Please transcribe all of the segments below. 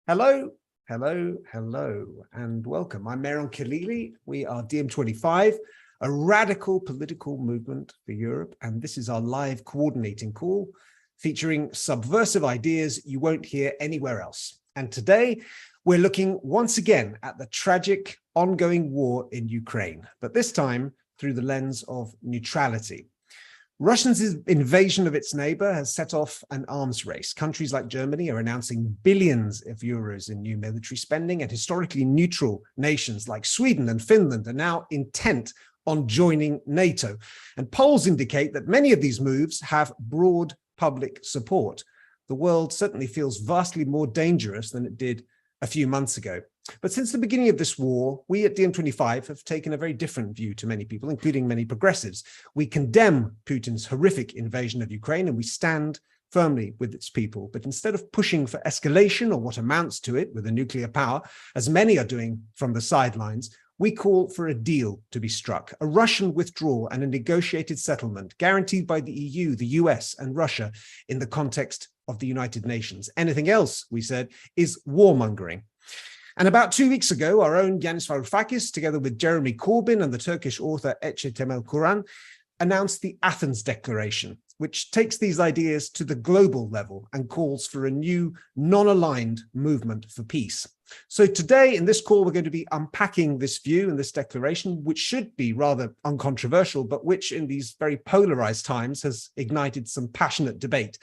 Hello, hello, hello, and welcome. I'm Mehran Khalili. We are DiEM25, a radical political movement for Europe, and this is our live coordinating call featuring subversive ideas you won't hear anywhere else. And today, we're looking once again at the tragic ongoing war in Ukraine, but this time through the lens of neutrality. Russia's invasion of its neighbor has set off an arms race. Countries like Germany are announcing billions of euros in new military spending, and historically neutral nations like Sweden and Finland are now intent on joining NATO. And polls indicate that many of these moves have broad public support. The world certainly feels vastly more dangerous than it did a few months ago. But since the beginning of this war, we at DiEM25 have taken a very different view to many people, including many progressives. We condemn Putin's horrific invasion of Ukraine and we stand firmly with its people. But instead of pushing for escalation or what amounts to it with a nuclear power, as many are doing from the sidelines, we call for a deal to be struck, a Russian withdrawal and a negotiated settlement guaranteed by the EU, the US and Russia in the context of the United Nations. Anything else, we said, is warmongering. And about 2 weeks ago, our own Yanis Varoufakis, together with Jeremy Corbyn and the Turkish author Temelkuran, announced the Athens Declaration, which takes these ideas to the global level and calls for a new non-aligned movement for peace. So today in this call, we're going to be unpacking this view and this declaration, which should be rather uncontroversial, but which in these very polarized times has ignited some passionate debate.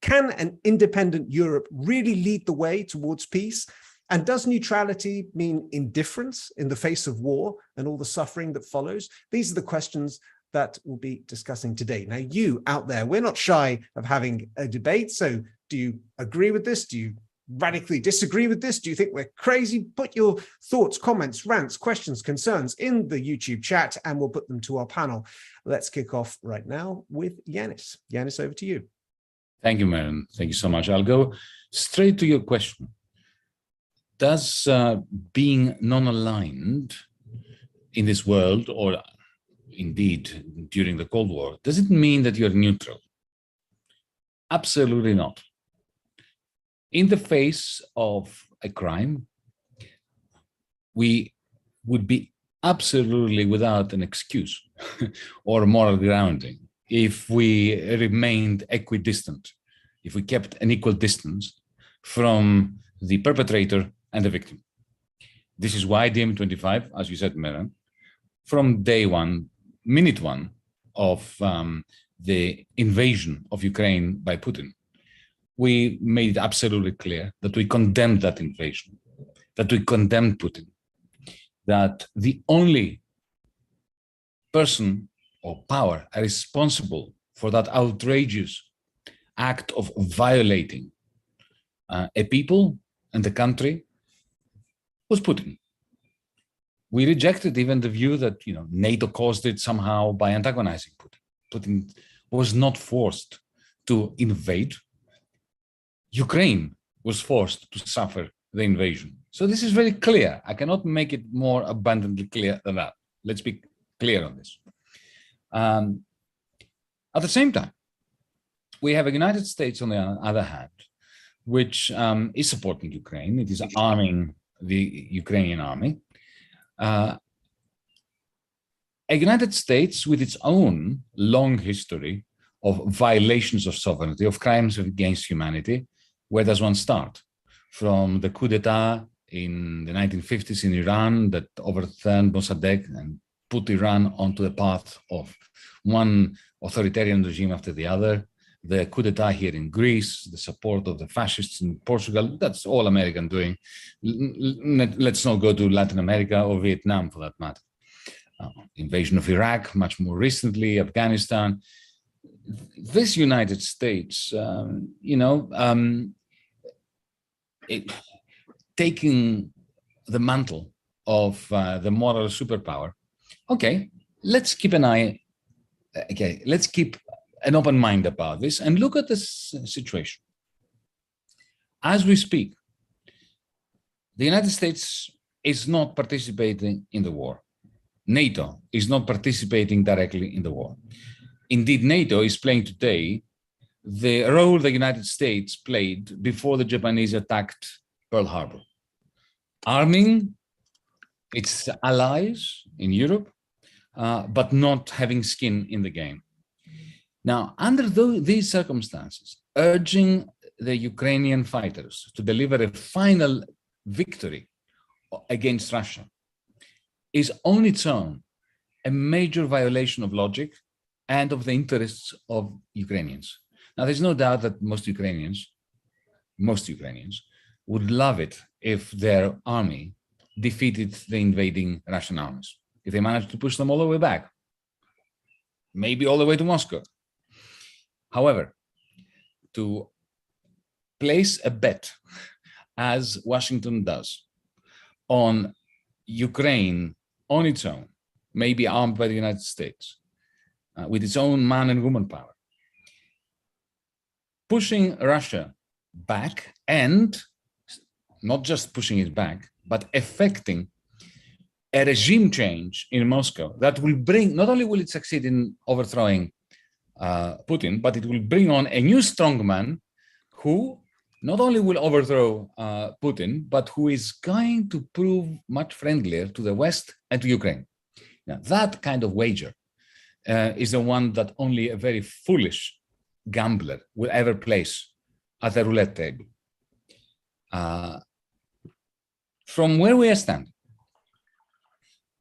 Can an independent Europe really lead the way towards peace? And does neutrality mean indifference in the face of war and all the suffering that follows? These are the questions that we'll be discussing today. Now, you out there, we're not shy of having a debate. So do you agree with this? Do you radically disagree with this? Do you think we're crazy? Put your thoughts, comments, rants, questions, concerns in the YouTube chat, and we'll put them to our panel. Let's kick off right now with Yanis. Yanis, over to you. Thank you, Mehran. Thank you so much. I'll go straight to your question. Does being non-aligned in this world, or indeed during the Cold War, does it mean that you're neutral? Absolutely not. In the face of a crime, we would be absolutely without an excuse or moral grounding if we remained equidistant, if we kept an equal distance from the perpetrator and the victim. This is why DiEM25, as you said, Mehran, from day one, minute one of the invasion of Ukraine by Putin, we made it absolutely clear that we condemned that invasion, that we condemned Putin, that the only person or power responsible for that outrageous act of violating a people and the country was Putin. We rejected even the view that NATO caused it somehow by antagonizing Putin. Putin was not forced to invade. Ukraine was forced to suffer the invasion. So this is very clear. I cannot make it more abundantly clear than that. Let's be clear on this. At the same time, we have a United States, on the other hand, which is supporting Ukraine. It is arming the Ukrainian army. A United States with its own long history of violations of sovereignty, of crimes against humanity. Where does one start? From the coup d'etat in the 1950s in Iran that overturned Mossadegh and put Iran onto the path of one authoritarian regime after the other, the coup d'etat here in Greece, the support of the fascists in Portugal, that's all American doing. Let's not go to Latin America or Vietnam for that matter. Invasion of Iraq, much more recently, Afghanistan. This United States, taking the mantle of the moral superpower. Okay, let's keep an eye. Okay, let's keep an open mind about this and look at this situation. As we speak, the United States is not participating in the war. NATO is not participating directly in the war. Indeed, NATO is playing today the role the United States played before the Japanese attacked Pearl Harbor, arming its allies in Europe, but not having skin in the game. Now, under these circumstances, urging the Ukrainian fighters to deliver a final victory against Russia is on its own a major violation of logic and of the interests of Ukrainians. Now, there's no doubt that most Ukrainians would love it if their army defeated the invading Russian armies, if they managed to push them all the way back, maybe all the way to Moscow. However, to place a bet, as Washington does, on Ukraine on its own, maybe armed by the United States, with its own man and woman power, pushing Russia back, and not just pushing it back, but effecting a regime change in Moscow that will bring, not only will it succeed in overthrowing Putin, but it will bring on a new strongman who not only will overthrow Putin, but who is going to prove much friendlier to the West and to Ukraine. Now, that kind of wager is the one that only a very foolish gambler will ever place at the roulette table. From where we are standing,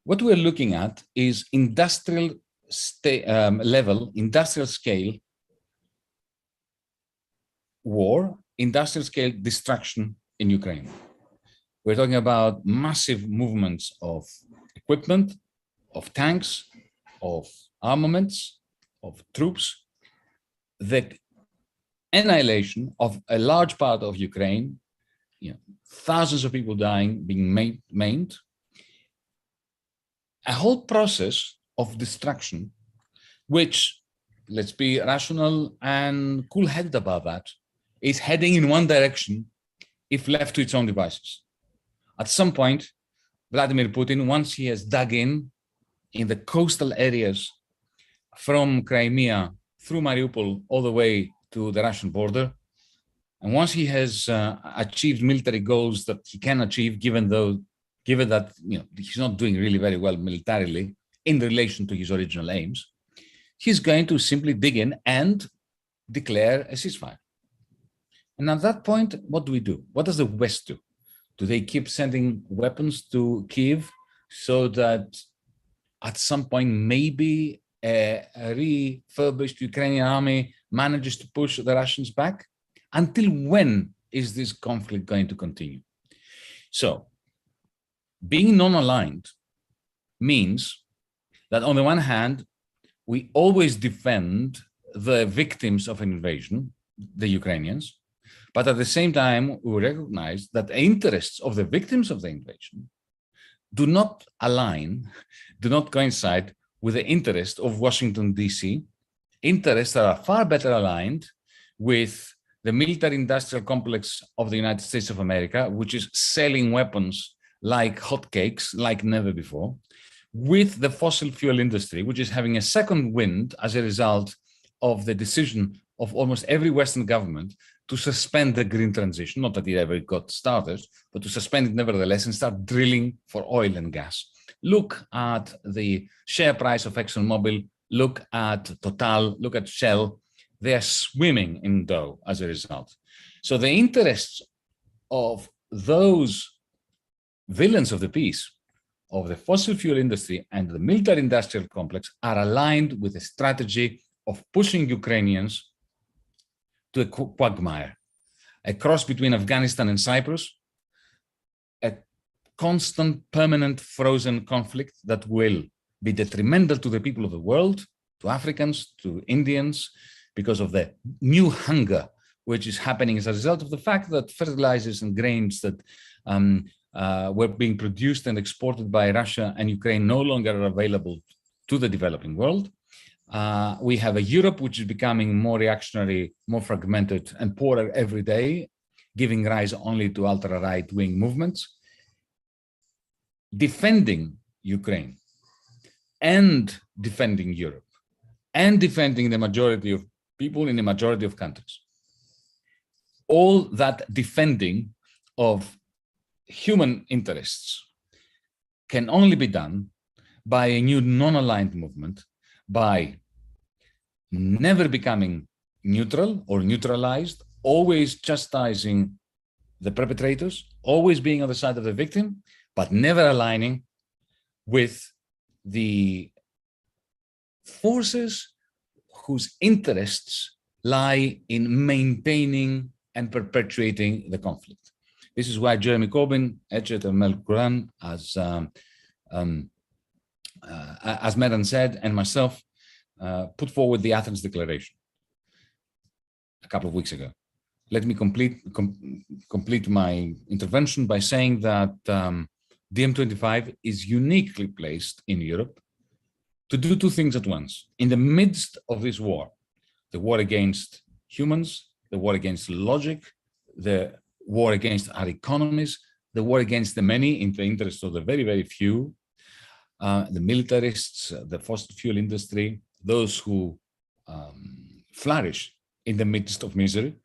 what we're looking at is industrial scale war, industrial scale destruction in Ukraine. We're talking about massive movements of equipment, of tanks, of armaments, of troops, the annihilation of a large part of Ukraine, thousands of people dying, being maimed, a whole process of destruction, which, let's be rational and cool-headed about that, is heading in one direction if left to its own devices. At some point, Vladimir Putin, once he has dug in the coastal areas from Crimea through Mariupol all the way to the Russian border, and once he has achieved military goals that he can achieve, given that he's not doing really very well militarily in relation to his original aims, he's going to simply dig in and declare a ceasefire. And at that point, what do we do? What does the West do? Do they keep sending weapons to Kyiv so that at some point maybe a refurbished Ukrainian army manages to push the Russians back? Until when is this conflict going to continue? So, being non-aligned means that on the one hand, we always defend the victims of an invasion, the Ukrainians, but at the same time, we recognize that the interests of the victims of the invasion do not align, do not coincide with the interest of Washington, D.C., interests that are far better aligned with the military-industrial complex of the United States of America, which is selling weapons like hotcakes, like never before, with the fossil fuel industry, which is having a second wind as a result of the decision of almost every Western government to suspend the green transition, not that it ever got started, but to suspend it nevertheless and start drilling for oil and gas. Look at the share price of ExxonMobil, look at Total, look at Shell. They are swimming in dough as a result. So the interests of those villains of the peace, of the fossil fuel industry and the military-industrial complex, are aligned with a strategy of pushing Ukrainians to a quagmire, a cross between Afghanistan and Cyprus, a constant, permanent, frozen conflict that will be detrimental to the people of the world, to Africans, to Indians, because of the new hunger which is happening as a result of the fact that fertilizers and grains that were being produced and exported by Russia and Ukraine no longer are available to the developing world. We have a Europe which is becoming more reactionary, more fragmented and poorer every day, giving rise only to ultra-right-wing movements. Defending Ukraine and defending Europe and defending the majority of people in the majority of countries. All that defending of human interests can only be done by a new non-aligned movement, by never becoming neutral or neutralized, always chastising the perpetrators, always being on the side of the victim, but never aligning with the forces whose interests lie in maintaining and perpetuating the conflict. This is why Jeremy Corbyn, etched Temelkuran, as Mehran said, and myself put forward the Athens Declaration a couple of weeks ago. Let me complete my intervention by saying that DiEM25 is uniquely placed in Europe to do two things at once. In the midst of this war, the war against humans, the war against logic, the war against our economies, the war against the many in the interest of the very, very few, the militarists, the fossil fuel industry, those who flourish in the midst of misery.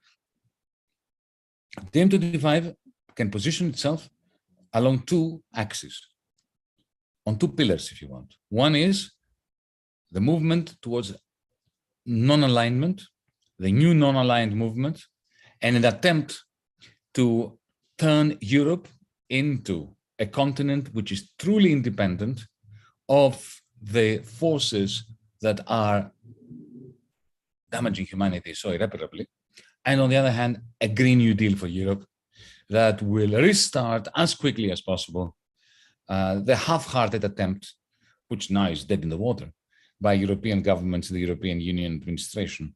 DiEM25 can position itself along two axes, on two pillars, if you want. One is the movement towards non-alignment, the new non-aligned movement, and an attempt to turn Europe into a continent which is truly independent of the forces that are damaging humanity so irreparably. And on the other hand, a Green New Deal for Europe that will restart as quickly as possible the half-hearted attempt, which now is dead in the water, by European governments, the European Union administration,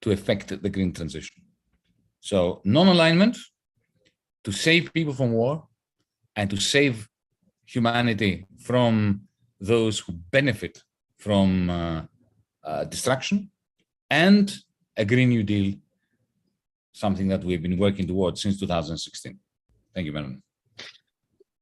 to effect the green transition. So non-alignment to save people from war and to save humanity from those who benefit from destruction, and a Green New Deal, something that we've been working towards since 2016. Thank you, Mehran.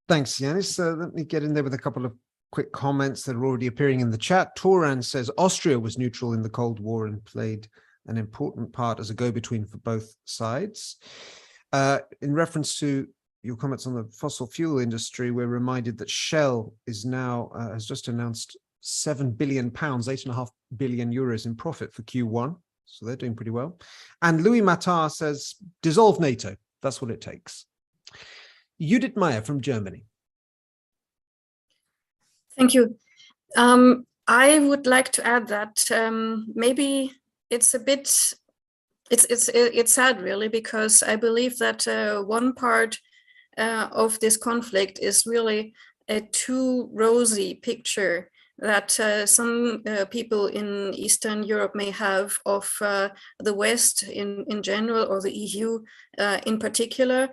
Thanks, Yanis. Let me get in there with a couple of quick comments that are already appearing in the chat. Toran says Austria was neutral in the Cold War and played an important part as a go-between for both sides. In reference to your comments on the fossil fuel industry, we're reminded that Shell is now has just announced £7 billion, 8.5 billion euros in profit for Q1. So they're doing pretty well. And Louis Matar says, dissolve NATO. That's what it takes. Judith Meyer from Germany. Thank you. I would like to add that maybe it's a bit, it's sad really, because I believe that one part of this conflict is really a too rosy picture that some people in Eastern Europe may have of the West in general, or the EU in particular.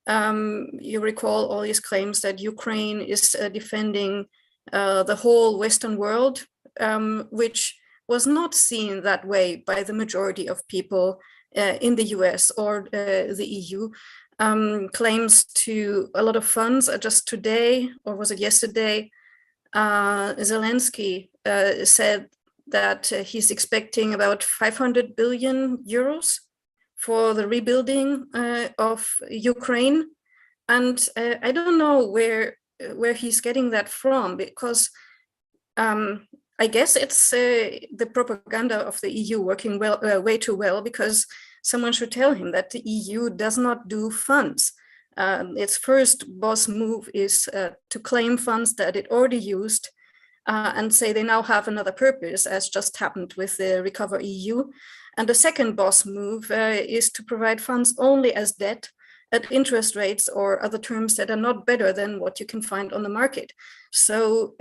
You recall all these claims that Ukraine is defending the whole Western world, which was not seen that way by the majority of people in the US or the EU. Claims to a lot of funds. Just today, or was it yesterday, Zelensky said that he's expecting about 500 billion euros for the rebuilding of Ukraine. And I don't know where he's getting that from, because I guess it's the propaganda of the EU working well, way too well, because someone should tell him that the EU does not do funds. Its first boss move is to claim funds that it already used and say they now have another purpose, as just happened with the Recover EU. And the second boss move is to provide funds only as debt at interest rates or other terms that are not better than what you can find on the market. So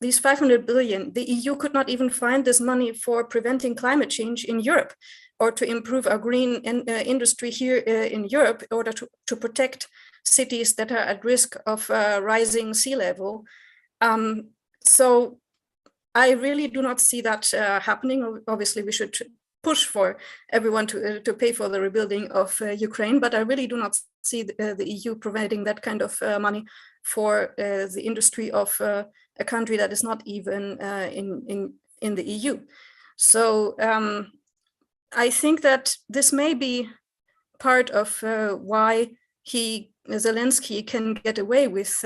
these 500 billion, the EU could not even find this money for preventing climate change in Europe, or to improve our green industry here in Europe, in order to protect cities that are at risk of rising sea level. So I really do not see that happening. Obviously, we should push for everyone to pay for the rebuilding of Ukraine, but I really do not see the EU providing that kind of money for the industry of a country that is not even in the EU. So I think that this may be part of why he Zelensky can get away with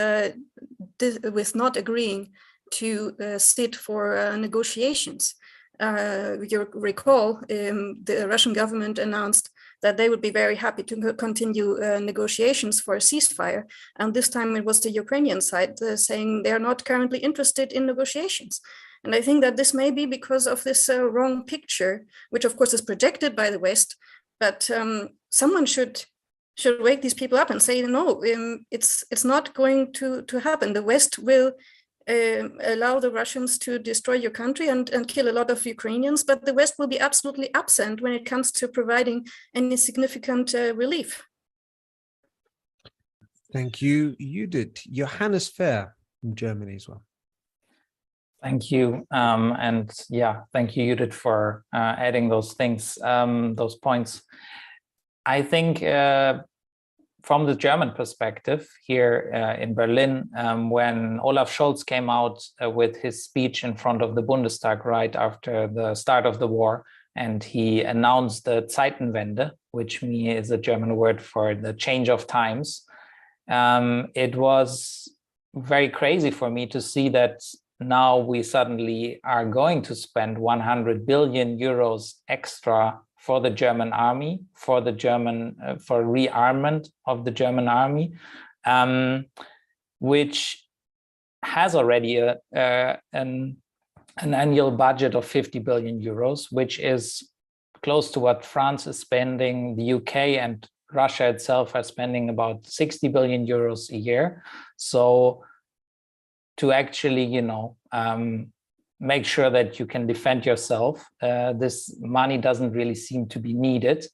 not agreeing to sit for negotiations. You recall the Russian government announced that they would be very happy to continue negotiations for a ceasefire. And this time it was the Ukrainian side saying they are not currently interested in negotiations. And I think that this may be because of this wrong picture, which of course is projected by the West, but someone should wake these people up and say, no, it's not going to happen. The West will allow the Russians to destroy your country and kill a lot of Ukrainians, but the West will be absolutely absent when it comes to providing any significant relief. Thank you, Judith. Johannes Fehr from Germany as well. Thank you. And yeah, thank you, Judith, for adding those things, those points. I think from the German perspective here in Berlin, when Olaf Scholz came out with his speech in front of the Bundestag right after the start of the war, and he announced the Zeitenwende, which is a German word for the change of times, it was very crazy for me to see that now we suddenly are going to spend 100 billion euros extra for the German army, for the German for rearmament of the German army, which has already an annual budget of 50 billion euros, which is close to what France is spending. The UK and Russia itself are spending about 60 billion euros a year. So to actually, make sure that you can defend yourself, this money doesn't really seem to be needed.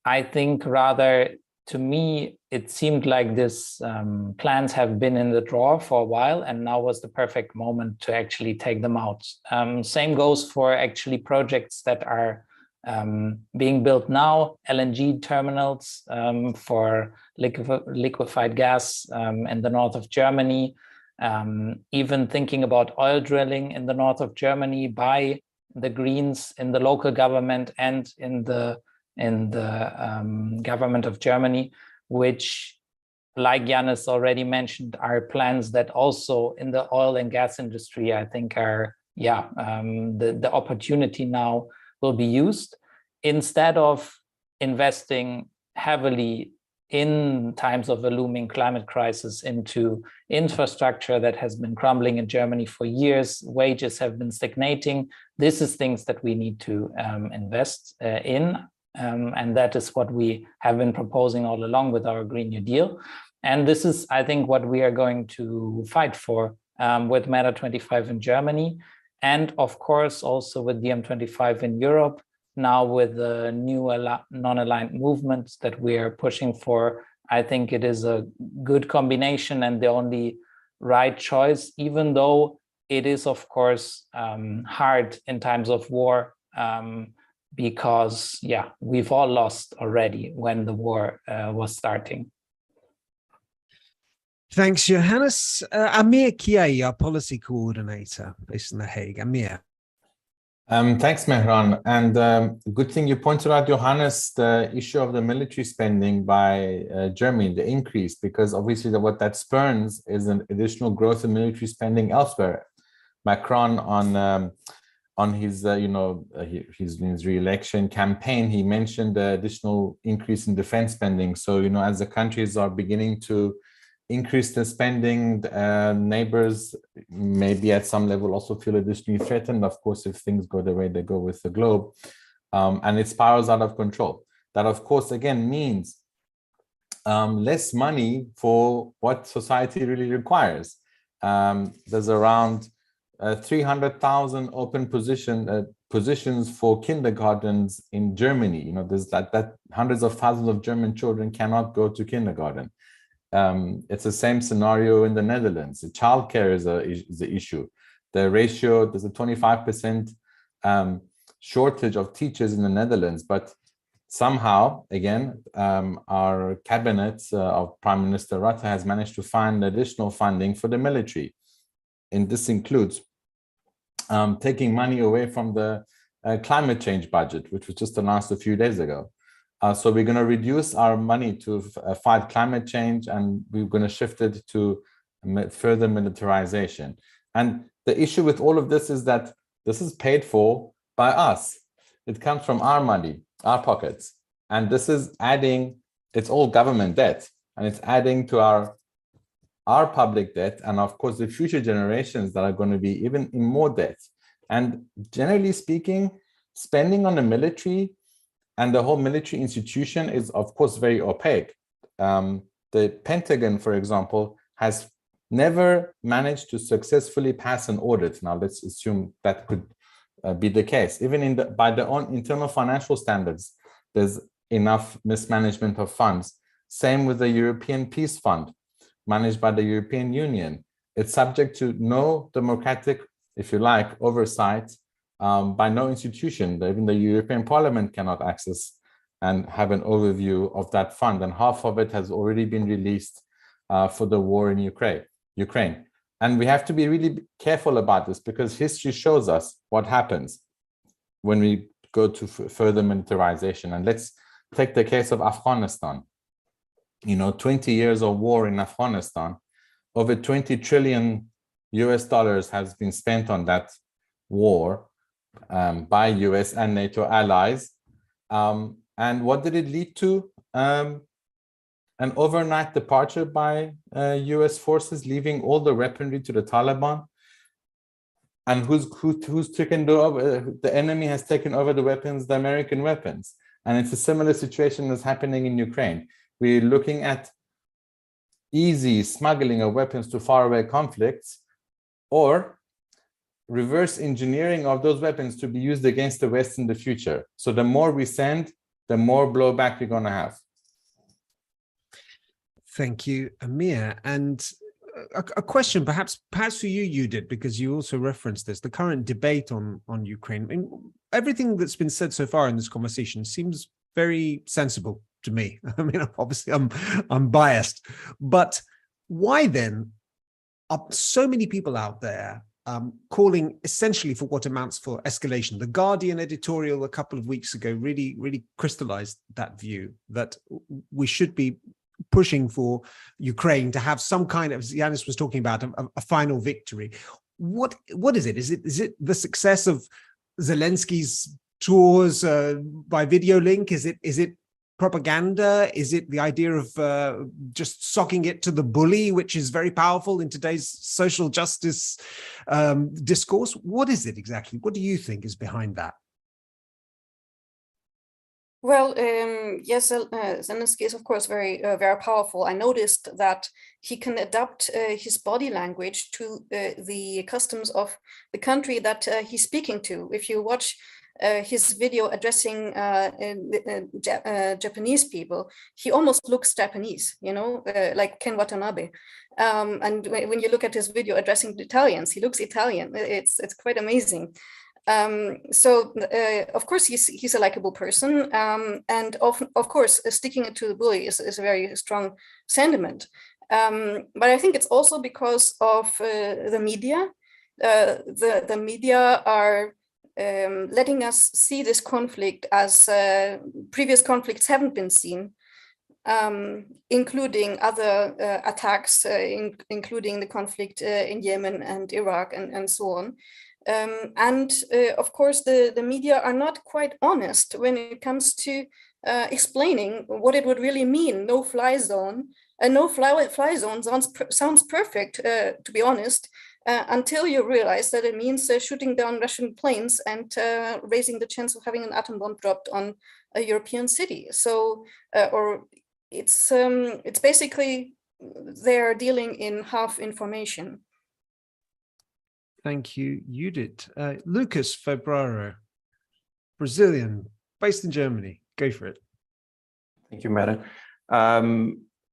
I think rather, to me, it seemed like this plans have been in the drawer for a while, and now was the perfect moment to actually take them out. Same goes for actually projects that are being built now, LNG terminals for liquefied gas in the north of Germany. Even thinking about oil drilling in the north of Germany by the Greens in the local government and in the government of Germany, which, like Yanis already mentioned, are plans that also in the oil and gas industry, I think are, the opportunity now will be used instead of investing heavily in times of a looming climate crisis into infrastructure that has been crumbling in Germany for years. Wages have been stagnating. This is things that we need to invest in. And that is what we have been proposing all along with our Green New Deal. And this is, I think, what we are going to fight for with Meta 25 in Germany. And of course, also with DM25 in Europe. Now with the new non-aligned movements that we are pushing for, I think it is a good combination and the only right choice, even though it is, of course, hard in times of war, because, we've all lost already when the war was starting. Thanks, Johannes. Amir Kiyaei, our policy coordinator based in The Hague. Amir. Thanks, Mehran. And good thing you pointed out, Johannes, the issue of the military spending by Germany, the increase, because obviously what that spurns is an additional growth in military spending elsewhere. Macron on his, his re-election campaign, he mentioned the additional increase in defense spending. So, as the countries are beginning to increase the spending, neighbors maybe at some level also feel additionally threatened, of course, if things go the way they go with the globe, and it spirals out of control. That, of course, again means less money for what society really requires. There's around 300,000 open positions for kindergartens in Germany. There's that hundreds of thousands of German children cannot go to kindergarten. It's the same scenario in the Netherlands. Childcare is the issue. The ratio, there's a 25% shortage of teachers in the Netherlands, but somehow, again, our cabinet of Prime Minister Rutte has managed to find additional funding for the military. And this includes taking money away from the climate change budget, which was just announced a few days ago. So we're going to reduce our money to fight climate change, and we're going to shift it to further militarization. And the issue with all of this is that this is paid for by us. It comes from our money, our pockets. And this is adding, it's all government debt, and it's adding to our public debt, and of course the future generations that are going to be even in more debt. And generally speaking, spending on the military and the whole military institution is of course very opaque. The Pentagon, for example, has never managed to successfully pass an audit. Now let's assume that could be the case. Even by their own internal financial standards, there's enough mismanagement of funds. Same with the European Peace Fund, managed by the European Union. It's subject to no democratic, if you like, oversight by no institution. Even the European Parliament cannot access and have an overview of that fund. And half of it has already been released for the war in Ukraine. And we have to be really careful about this, because history shows us what happens when we go to further militarization. And let's take the case of Afghanistan. 20 years of war in Afghanistan, over 20 trillion US dollars has been spent on that war by US and NATO allies. And what did it lead to? An overnight departure by US forces, leaving all the weaponry to the Taliban. And who's taken over? The enemy has taken over the weapons, the American weapons. And it's a similar situation that's happening in Ukraine. We're looking at easy smuggling of weapons to faraway conflicts, or reverse engineering of those weapons to be used against the West in the future. So the more we send, the more blowback we're going to have. Thank you, Amir. And a question perhaps for you, Judith, because you also referenced this, the current debate on Ukraine. I mean, everything that's been said so far in this conversation seems very sensible to me. I mean, obviously I'm biased, but why then are so many people out there calling essentially for what amounts for escalation? The Guardian editorial a couple of weeks ago really crystallized that view, that we should be pushing for Ukraine to have some kind of, as Yanis was talking about, a final victory. What is it? Is it the success of Zelensky's tours by video link? Is it propaganda? Is it the idea of just socking it to the bully, which is very powerful in today's social justice discourse? What is it exactly? What do you think is behind that? Well, yes, Zelensky is of course very powerful. I noticed that he can adapt his body language to the customs of the country that he's speaking to. If you watch his video addressing Japanese people, he almost looks Japanese, like Ken Watanabe. And when you look at his video addressing the Italians, he looks Italian. It's quite amazing. So of course he's a likable person, and of course sticking it to the bully is a very strong sentiment. But I think it's also because of the media. The media are letting us see this conflict as previous conflicts haven't been seen, including other attacks, including the conflict in Yemen and Iraq and so on. And of course, the media are not quite honest when it comes to explaining what it would really mean. No-fly zone. A no-fly zone sounds perfect, to be honest, until you realize that it means shooting down Russian planes and raising the chance of having an atom bomb dropped on a European city. So, or it's basically they're dealing in half information. Thank you, Judith. Lucas Febraro, Brazilian, based in Germany. Go for it. Thank you, Mehran.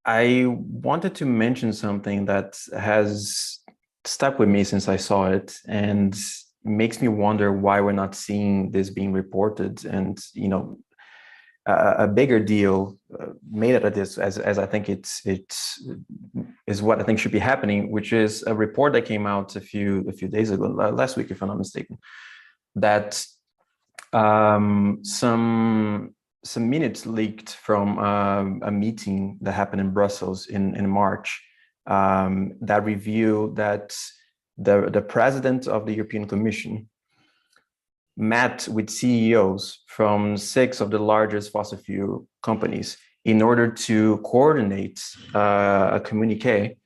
I wanted to mention something that has stuck with me since I saw it and makes me wonder why we're not seeing this being reported. And, a bigger deal made out of this, as I think it is what I think should be happening, which is a report that came out a few days ago, last week, if I'm not mistaken, that some some minutes leaked from a meeting that happened in Brussels in March that revealed that the president of the European Commission met with CEOs from 6 of the largest fossil fuel companies in order to coordinate a communique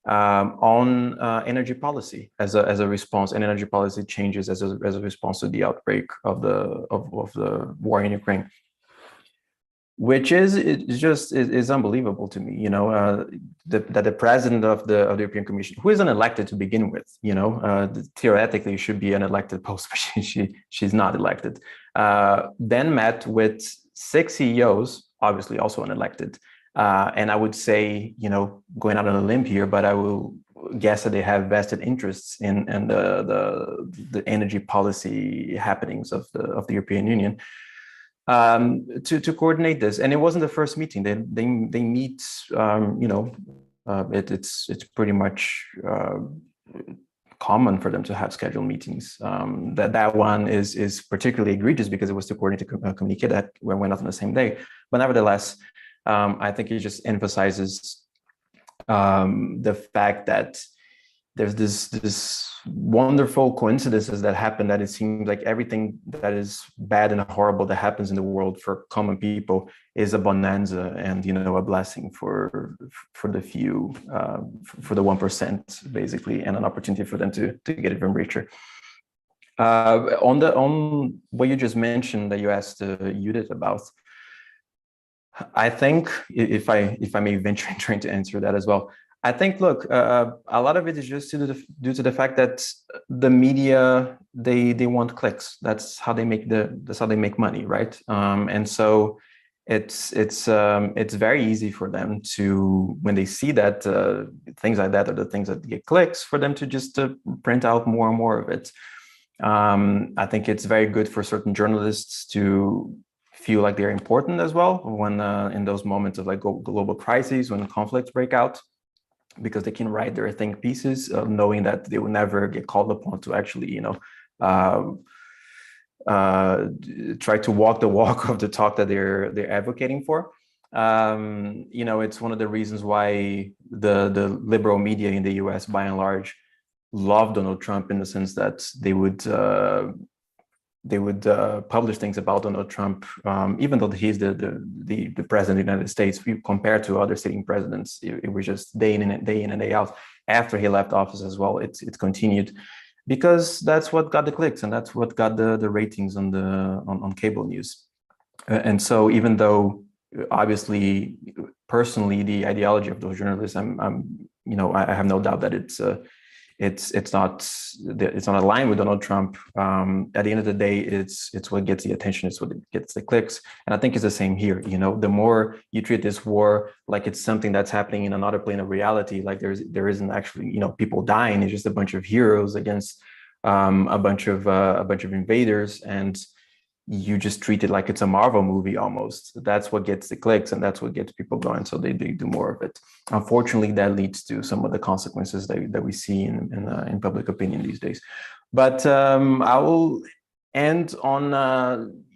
on energy policy as a response, and energy policy changes as a response to the outbreak of the war in Ukraine, which is unbelievable to me. You know, that the president of the European Commission, who is unelected to begin with, you know, theoretically should be an elected post, but she's not elected, then met with 6 CEOs, obviously also unelected. And I would say, you know, going out on a limb here, but I will guess that they have vested interests in the energy policy happenings of the European Union to coordinate this. And it wasn't the first meeting. They meet, you know, it's pretty much common for them to have scheduled meetings. That one is particularly egregious because it was to coordinate a communique that went out on the same day. But nevertheless, I think it just emphasizes the fact that there's this wonderful coincidences that happen, that it seems like everything that is bad and horrible that happens in the world for common people is a bonanza and, you know, a blessing for the few, for the 1%, basically, and an opportunity for them to get even richer. On what you just mentioned that you asked Judith about, I think, if I may venture in trying to answer that as well, I think, look, a lot of it is just due to the fact that the media, they want clicks. That's how they make money, right? And so it's very easy for them to, when they see that things like that are the things that get clicks, for them to just print out more and more of it. I think it's very good for certain journalists to feel like they're important as well when in those moments of like global crises, when conflicts break out, because they can write their think pieces knowing that they will never get called upon to actually, you know, try to walk the walk of the talk that they're advocating for. You know, it's one of the reasons why the liberal media in the US, by and large, love Donald Trump, in the sense that they would publish things about Donald Trump, even though he's the president of the United States. Compared to other sitting presidents, it was just day in and day out. After he left office as well, it's continued, because that's what got the clicks and that's what got the ratings on cable news. And so, even though obviously personally the ideology of those journalists, you know, I have no doubt that it's not aligned with Donald Trump. At the end of the day, it's what gets the attention, it's what gets the clicks. And I think it's the same here. You know, the more you treat this war like it's something that's happening in another plane of reality, like there isn't actually, you know, people dying. It's just a bunch of heroes against a bunch of invaders, and you just treat it like it's a Marvel movie almost. That's what gets the clicks, and that's what gets people going. So they do more of it. Unfortunately, that leads to some of the consequences that we see in public opinion these days. But I will end on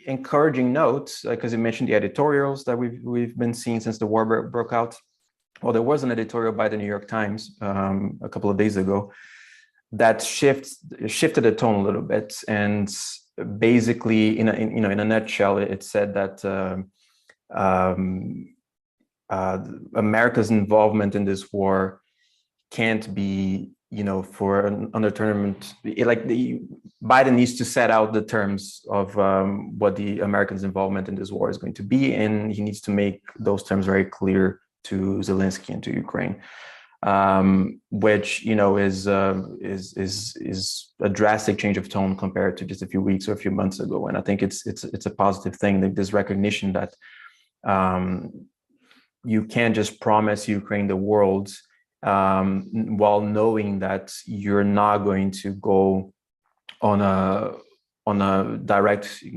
encouraging notes, because you mentioned the editorials that we've been seeing since the war broke out. Well, there was an editorial by the New York Times a couple of days ago that shifted the tone a little bit, and basically, in a nutshell, it said that America's involvement in this war can't be, you know, for an undertournament. Biden needs to set out the terms of what the Americans' involvement in this war is going to be, and he needs to make those terms very clear to Zelensky and to Ukraine. Which, you know, is a drastic change of tone compared to just a few weeks or a few months ago. And I think it's a positive thing, that this recognition that you can't just promise Ukraine the world while knowing that you're not going to go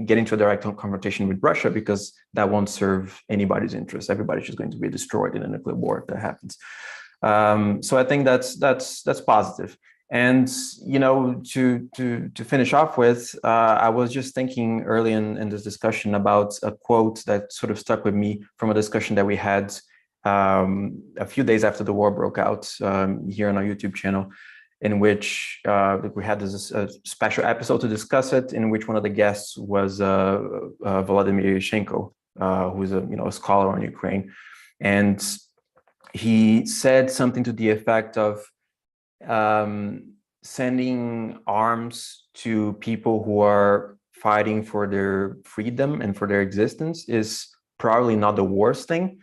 get into a direct confrontation with Russia, because that won't serve anybody's interest. Everybody's just going to be destroyed in a nuclear war if that happens. So I think that's positive. And to finish off with, I was just thinking early in this discussion about a quote that sort of stuck with me from a discussion that we had a few days after the war broke out here on our YouTube channel, in which we had this special episode to discuss it, in which one of the guests was Vladimir Yushchenko, who is a scholar on Ukraine, and he said something to the effect of sending arms to people who are fighting for their freedom and for their existence is probably not the worst thing,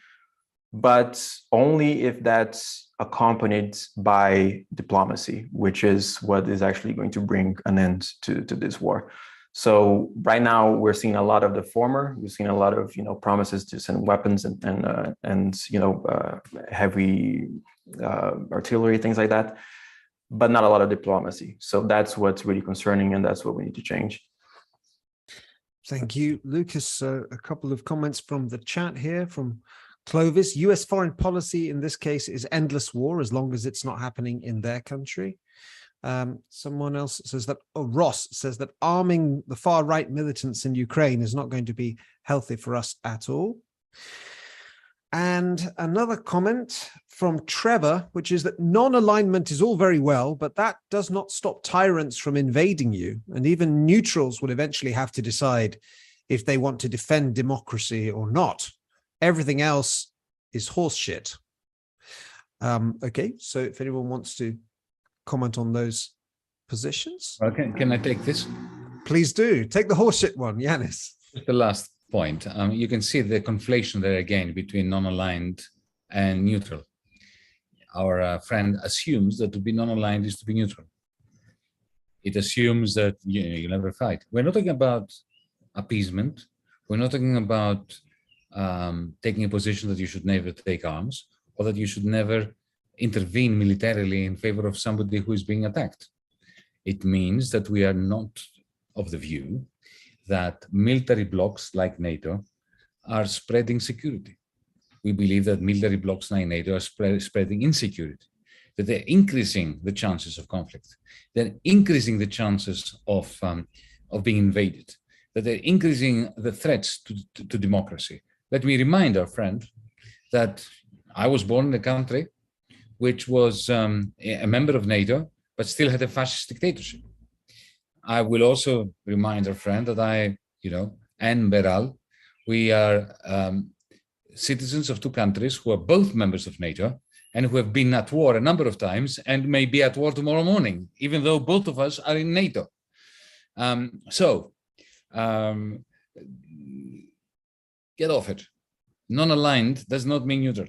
but only if that's accompanied by diplomacy, which is what is actually going to bring an end to this war. So right now we're seeing a lot of the former. We've seen a lot of promises to send weapons and heavy artillery, things like that, but not a lot of diplomacy. So that's what's really concerning, and that's what we need to change. Thank you, Lucas. A couple of comments from the chat here from Clovis. US foreign policy in this case is endless war as long as it's not happening in their country. Someone else says that, Ross says that arming the far right militants in Ukraine is not going to be healthy for us at all. And another comment from Trevor, which is that non-alignment is all very well, but that does not stop tyrants from invading you. And even neutrals will eventually have to decide if they want to defend democracy or not. Everything else is horse shit. Okay, so if anyone wants to comment on those positions. Well, can I take this? Please do. Take the horseshit one, Yanis. Just the last point. You can see the conflation there again between non-aligned and neutral. Our friend assumes that to be non-aligned is to be neutral. It assumes that you never fight. We're not talking about appeasement. We're not talking about taking a position that you should never take arms or that you should never intervene militarily in favor of somebody who is being attacked. It means that we are not of the view that military blocs like NATO are spreading security. We believe that military blocs like NATO are spreading insecurity, that they're increasing the chances of conflict, they're increasing the chances of being invaded, that they're increasing the threats to democracy. Let me remind our friend that I was born in a country which was a member of NATO, but still had a fascist dictatorship. I will also remind our friend that I, and Beral, we are citizens of two countries who are both members of NATO and who have been at war a number of times and may be at war tomorrow morning, even though both of us are in NATO. Get off it. Non-aligned does not mean neutral.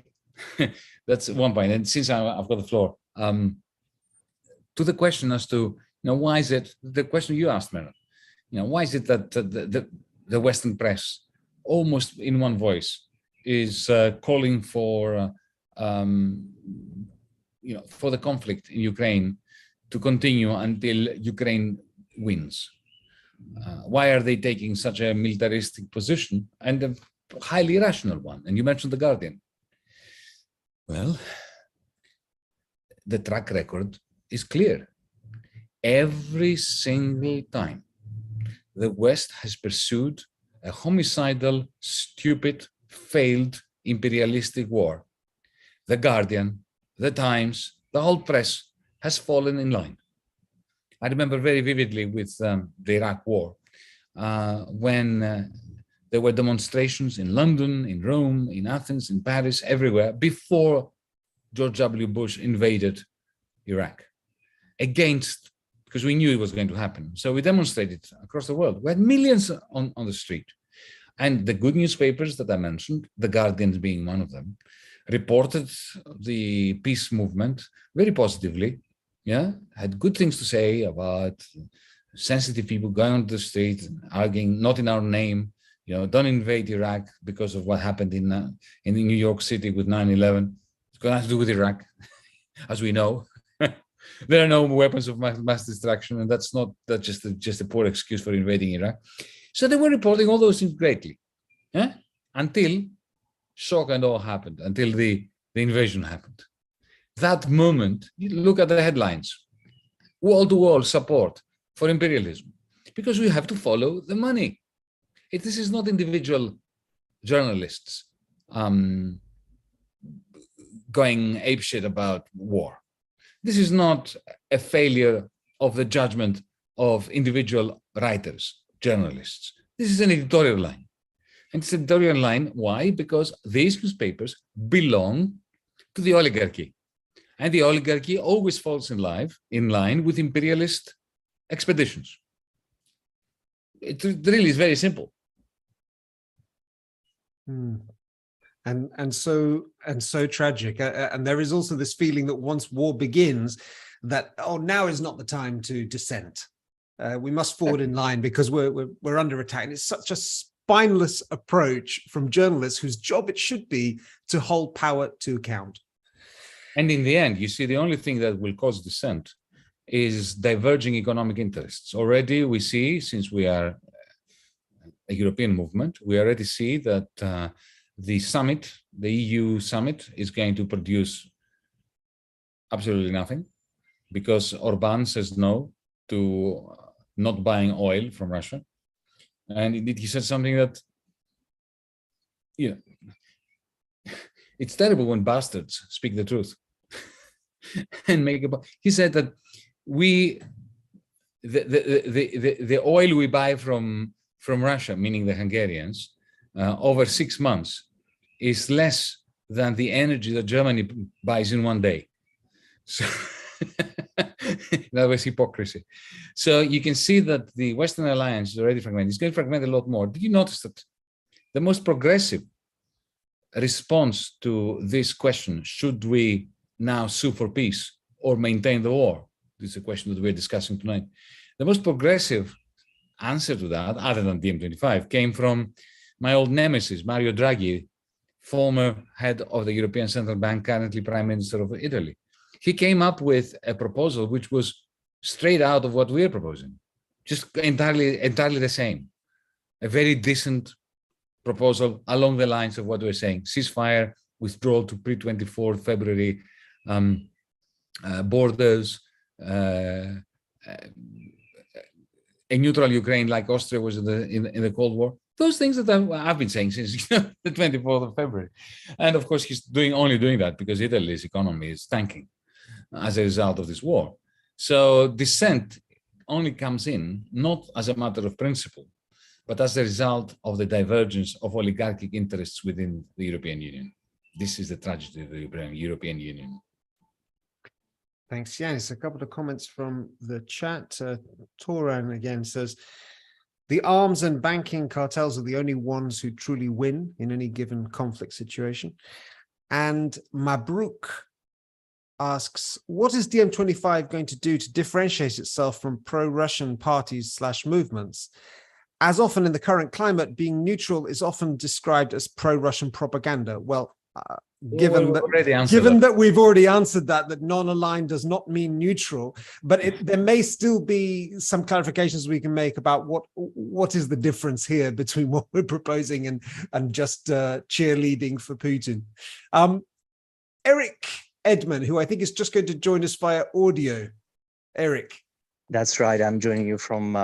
That's one point. And since I've got the floor, to the question as to, why is it, the question you asked, Mehran, why is it that the Western press, almost in one voice, is calling for the conflict in Ukraine to continue until Ukraine wins? Why are they taking such a militaristic position and a highly irrational one? And you mentioned The Guardian. Well, the track record is clear. Every single time the West has pursued a homicidal, stupid, failed imperialistic war, The Guardian, The Times, the whole press has fallen in line. I remember very vividly with the Iraq war, when there were demonstrations in London, in Rome, in Athens, in Paris, everywhere, before George W. Bush invaded Iraq, because we knew it was going to happen. So we demonstrated across the world. We had millions on the street. And the good newspapers that I mentioned, The Guardian being one of them, reported the peace movement very positively, had good things to say about sensitive people going on the street, arguing, not in our name, don't invade Iraq because of what happened in New York City with 9/11. It's going to have to do with Iraq, as we know. There are no weapons of mass destruction, and that's just a poor excuse for invading Iraq. So they were reporting all those things greatly, until shock and awe happened, until the invasion happened. That moment, you look at the headlines. wall-to-wall support for imperialism, because we have to follow the money. This is not individual journalists going apeshit about war. This is not a failure of the judgment of individual writers, journalists. This is an editorial line. And it's an editorial line, why? Because these newspapers belong to the oligarchy. And the oligarchy always falls in line with imperialist expeditions. It really is very simple. And so tragic. And there is also this feeling that once war begins, that now is not the time to dissent. We must forward in line because we're under attack. And it's such a spineless approach from journalists whose job it should be to hold power to account. And in the end, you see, the only thing that will cause dissent is diverging economic interests. Already we see, since we are a European movement, we already see that the summit, the EU summit, is going to produce absolutely nothing, because Orban says no to not buying oil from Russia. And indeed, he said something that, it's terrible when bastards speak the truth and make he said that the oil we buy from Russia, meaning the Hungarians, over 6 months is less than the energy that Germany buys in one day. So that was hypocrisy. So you can see that the Western alliance is already fragmented. It's going to fragment a lot more. Did you notice that the most progressive response to this question, should we now sue for peace or maintain the war? This is a question that we're discussing tonight. The most progressive answer to that, other than DiEM25, came from my old nemesis, Mario Draghi, former head of the European Central Bank, currently Prime Minister of Italy. He came up with a proposal which was straight out of what we're proposing, just entirely the same. A very decent proposal along the lines of what we're saying: ceasefire, withdrawal to pre-24th February, borders, a neutral Ukraine like Austria was in the Cold War. Those things that I've been saying since the 24th of February. And of course, he's only doing that because Italy's economy is tanking as a result of this war. So dissent only comes in, not as a matter of principle, but as a result of the divergence of oligarchic interests within the European Union. This is the tragedy of the European Union. Thanks, Yanis. A couple of comments from the chat. Toran again says, the arms and banking cartels are the only ones who truly win in any given conflict situation. And Mabruk asks, what is DiEM25 going to do to differentiate itself from pro-Russian parties / movements? As often in the current climate, being neutral is often described as pro-Russian propaganda. Well, given that we've already answered that non-aligned does not mean neutral, but there may still be some clarifications we can make about what is the difference here between what we're proposing and just cheerleading for Putin. Erik Edman, who I think is just going to join us via audio. Erik. That's right. I'm joining you from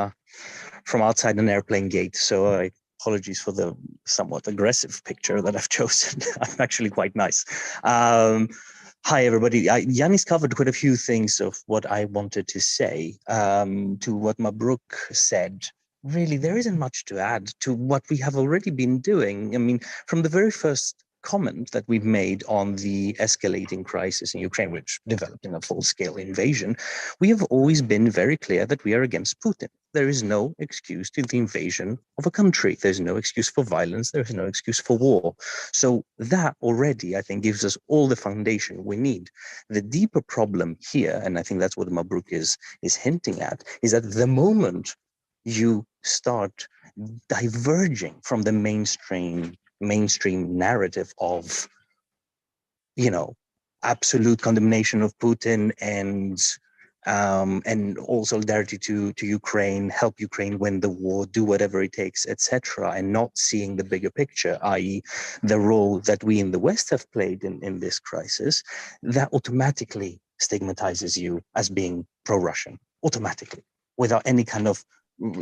outside an airplane gate. So apologies for the somewhat aggressive picture that I've chosen. I'm actually quite nice. Hi, everybody. Yanis covered quite a few things of what I wanted to say. To what Mabruk said, really, there isn't much to add to what we have already been doing. I mean, from the very first comment that we've made on the escalating crisis in Ukraine, which developed in a full-scale invasion, we have always been very clear that we are against Putin. There is no excuse to the invasion of a country. There's no excuse for violence. There's no excuse for war. So that already, I think, gives us all the foundation we need. The deeper problem here, and I think that's what Mabruk is hinting at, is that the moment you start diverging from the mainstream narrative of, absolute condemnation of Putin and all solidarity to Ukraine, help Ukraine win the war, do whatever it takes, etc., and not seeing the bigger picture, i.e. the role that we in the West have played in this crisis, that automatically stigmatizes you as being pro-Russian. automatically, without any kind of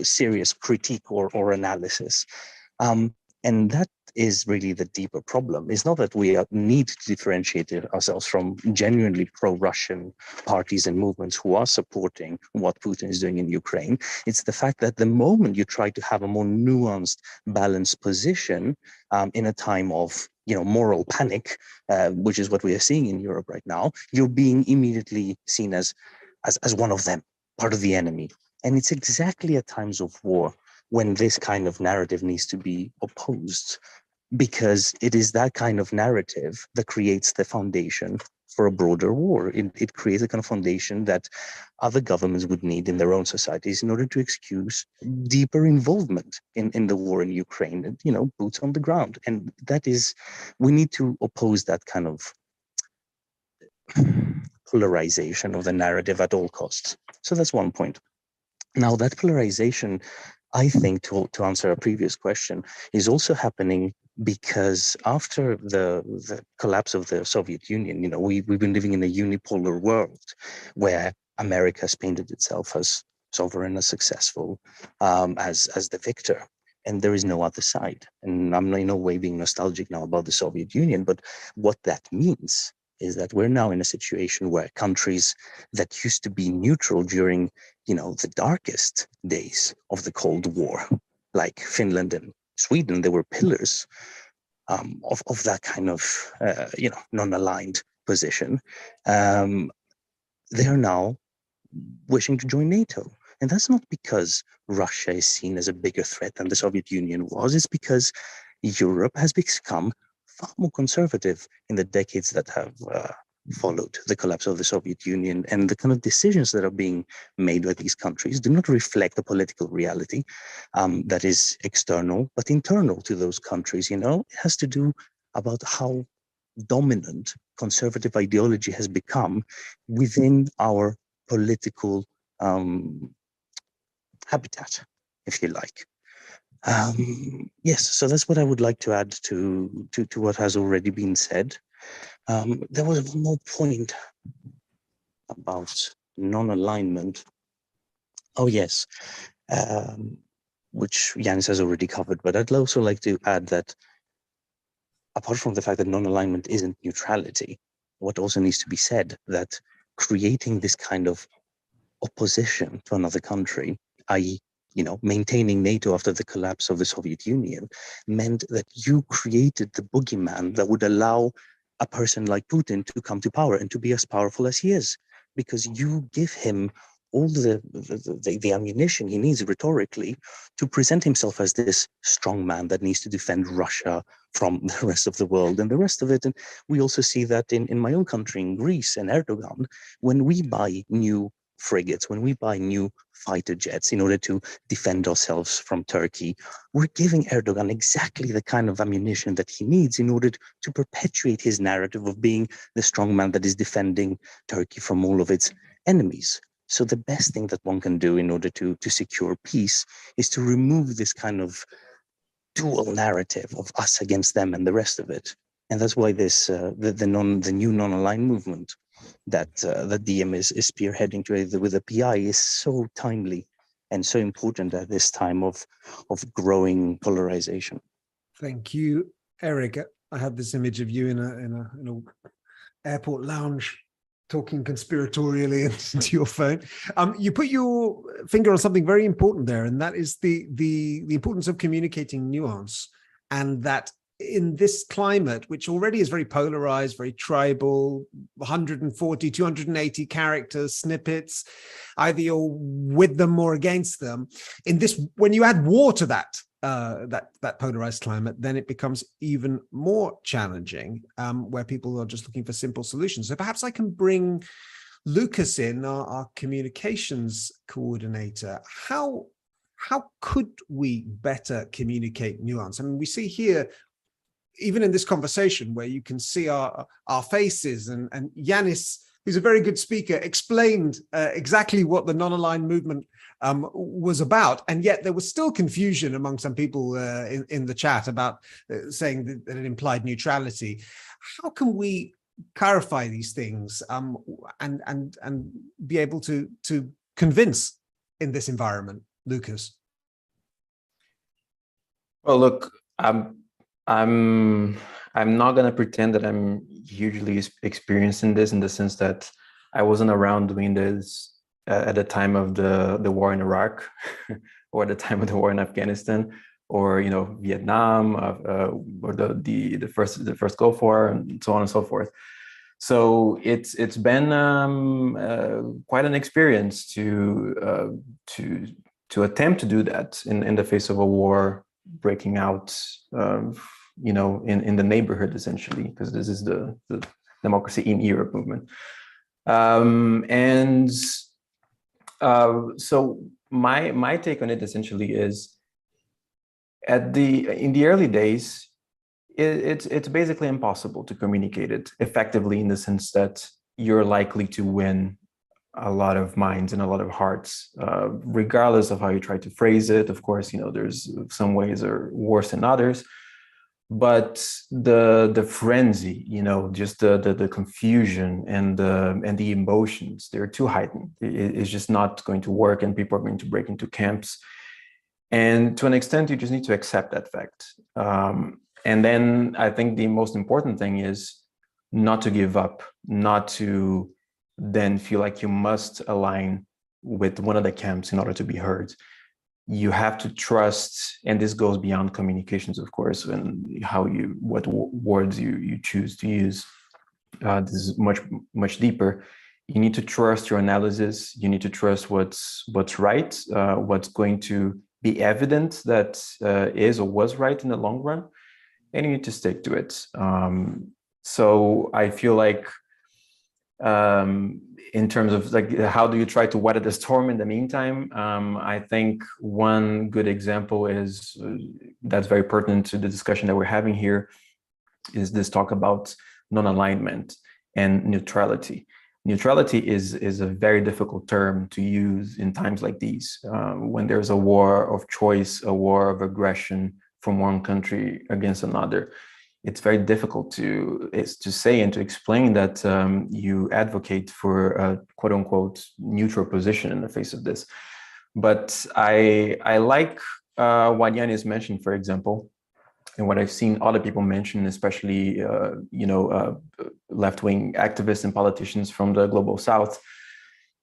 serious critique or analysis. And that is really the deeper problem. It's not that we need to differentiate ourselves from genuinely pro-Russian parties and movements who are supporting what Putin is doing in Ukraine. It's the fact that the moment you try to have a more nuanced, balanced position in a time of moral panic, which is what we are seeing in Europe right now, you're being immediately seen as one of them, part of the enemy. And it's exactly at times of war when this kind of narrative needs to be opposed, because it is that kind of narrative that creates the foundation for a broader war. It creates a kind of foundation that other governments would need in their own societies in order to excuse deeper involvement in the war in Ukraine, boots on the ground. And that is, we need to oppose that kind of polarization of the narrative at all costs. So that's one point. Now, that polarization, I think, to answer a previous question, is also happening because after the collapse of the Soviet Union, we've been living in a unipolar world where America has painted itself as sovereign, as successful, as the victor, and there is no other side. And I'm in no way being nostalgic now about the Soviet Union, but what that means is that we're now in a situation where countries that used to be neutral during, the darkest days of the Cold War, like Finland and Sweden, they were pillars of that kind of, non-aligned position. They are now wishing to join NATO. And that's not because Russia is seen as a bigger threat than the Soviet Union was. It's because Europe has become far more conservative in the decades that have followed the collapse of the Soviet Union, and the kind of decisions that are being made by these countries do not reflect the political reality that is external, but internal to those countries. It has to do about how dominant conservative ideology has become within our political habitat, if you like. Yes, so that's what I would like to add to what has already been said. There was one more point about non-alignment. Oh, yes, which Yanis has already covered, but I'd also like to add that apart from the fact that non-alignment isn't neutrality, what also needs to be said that creating this kind of opposition to another country, i.e., maintaining NATO after the collapse of the Soviet Union, meant that you created the boogeyman that would allow a person like Putin to come to power and to be as powerful as he is, because you give him all the ammunition he needs rhetorically to present himself as this strong man that needs to defend Russia from the rest of the world and the rest of it. And we also see that in my own country, in Greece and Erdogan, when we buy new frigates, when we buy new fighter jets in order to defend ourselves from Turkey, we're giving Erdogan exactly the kind of ammunition that he needs in order to perpetuate his narrative of being the strong man that is defending Turkey from all of its enemies. So the best thing that one can do in order to secure peace is to remove this kind of dual narrative of us against them and the rest of it. And that's why this the new non-aligned movement that DM is spearheading together with the PI is so timely and so important at this time of growing polarization. Thank you, Erik. I have this image of you in a airport lounge talking conspiratorially into your phone. You put your finger on something very important there, and that is the importance of communicating nuance, and that in this climate, which already is very polarized, very tribal, 140, 280 characters, snippets, either you're with them or against them. In this, when you add war to that polarized climate, then it becomes even more challenging, where people are just looking for simple solutions. So perhaps I can bring Lucas in, our communications coordinator. How could we better communicate nuance? I mean, we see here, even in this conversation, where you can see our faces, and Yanis, who's a very good speaker, explained exactly what the non-aligned movement was about, and yet there was still confusion among some people in the chat about saying that it implied neutrality. How can we clarify these things and be able to convince in this environment, Lucas? Well, look, I'm not going to pretend that I'm hugely experienced in this, in the sense that I wasn't around doing this at the time of the war in Iraq, or at the time of the war in Afghanistan, or Vietnam, or the first Gulf War, and so on and so forth. So it's been quite an experience to attempt to do that in the face of a war breaking out, in the neighborhood, essentially, because this is the Democracy in Europe movement. So my take on it essentially is, in the early days, it's basically impossible to communicate it effectively, in the sense that you're likely to win a lot of minds and a lot of hearts, regardless of how you try to phrase it. Of course, there's some ways are worse than others, but the frenzy, just the confusion and the emotions, they're too heightened. It's just not going to work, and people are going to break into camps. And to an extent, you just need to accept that fact. And then I think the most important thing is not to give up, not to then feel like you must align with one of the camps in order to be heard. You have to trust, and this goes beyond communications, of course, and what words you choose to use. This is much, much deeper. You need to trust your analysis. You need to trust what's right, what's going to be evident that is or was right in the long run, and you need to stick to it. So I feel like, in terms of how do you try to weather the storm in the meantime, I think one good example is that's very pertinent to the discussion that we're having here, is this talk about non-alignment and neutrality. Neutrality is a very difficult term to use in times like these, when there's a war of choice, a war of aggression from one country against another. It's very difficult to say and to explain that you advocate for a quote unquote neutral position in the face of this. But I like what Yanis mentioned, for example, and what I've seen other people mention, especially left-wing activists and politicians from the global South,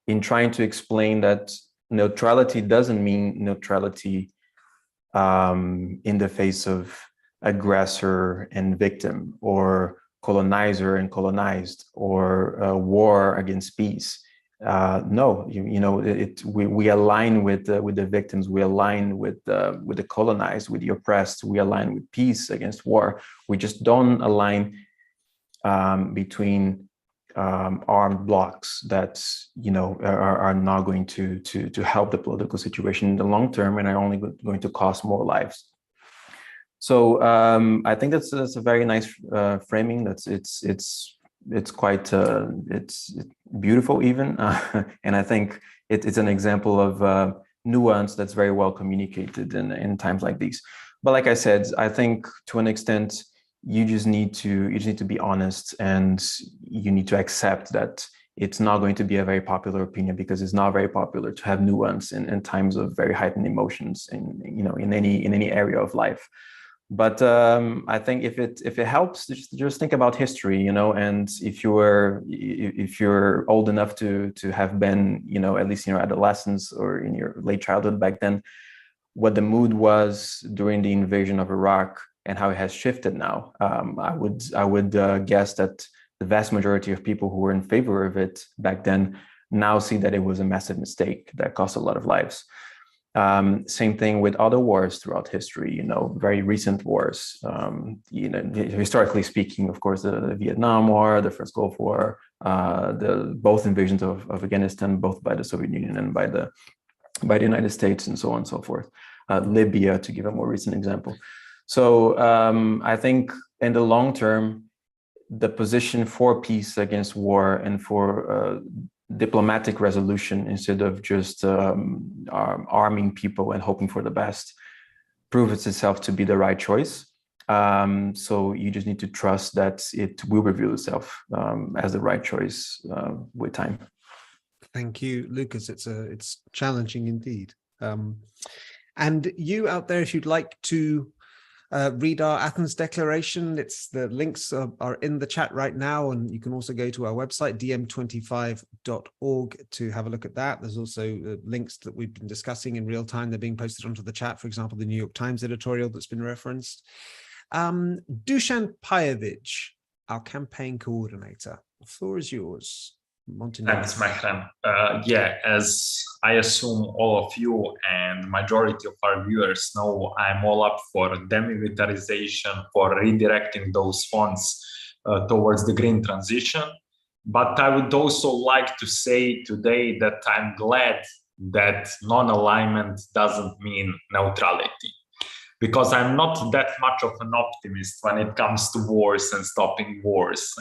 in trying to explain that neutrality doesn't mean neutrality in the face of aggressor and victim, or colonizer and colonized, or war against peace. No, we align with the victims. We align with the colonized, with the oppressed. We align with peace against war. We just don't align between armed blocs that are not going to help the political situation in the long term, and are only going to cost more lives. So I think that's a very nice framing. It's quite it's beautiful even, and I think it's an example of nuance that's very well communicated in times like these. But like I said, I think to an extent you just need to be honest, and you need to accept that it's not going to be a very popular opinion, because it's not very popular to have nuance in times of very heightened emotions in any area of life. But I think if it helps, just think about history, and if you're old enough to have been, at least in your adolescence or in your late childhood back then, what the mood was during the invasion of Iraq and how it has shifted now. I would guess that the vast majority of people who were in favor of it back then now see that it was a massive mistake that cost a lot of lives. Same thing with other wars throughout history, very recent wars, historically speaking, of course, the Vietnam War, the first Gulf War, both invasions of Afghanistan, both by the Soviet Union and by the United States, and so on and so forth. Libya, to give a more recent example. So I think in the long term, the position for peace against war and for diplomatic resolution, instead of just arming people and hoping for the best, proves itself to be the right choice. So you just need to trust that it will reveal itself as the right choice with time. Thank you, Lucas. It's challenging indeed. And you out there, if you'd like to read our Athens Declaration, the links are in the chat right now, and you can also go to our website, dm25.org, to have a look at that. There's also links that we've been discussing in real time. They're being posted onto the chat, for example, the New York Times editorial that's been referenced. Dusan Pajovic, our campaign coordinator. The floor is yours. Montenegro. Thanks, Mehran. As I assume all of you and majority of our viewers know, I'm all up for demilitarization, for redirecting those funds towards the green transition. But I would also like to say today that I'm glad that non-alignment doesn't mean neutrality, because I'm not that much of an optimist when it comes to wars and stopping wars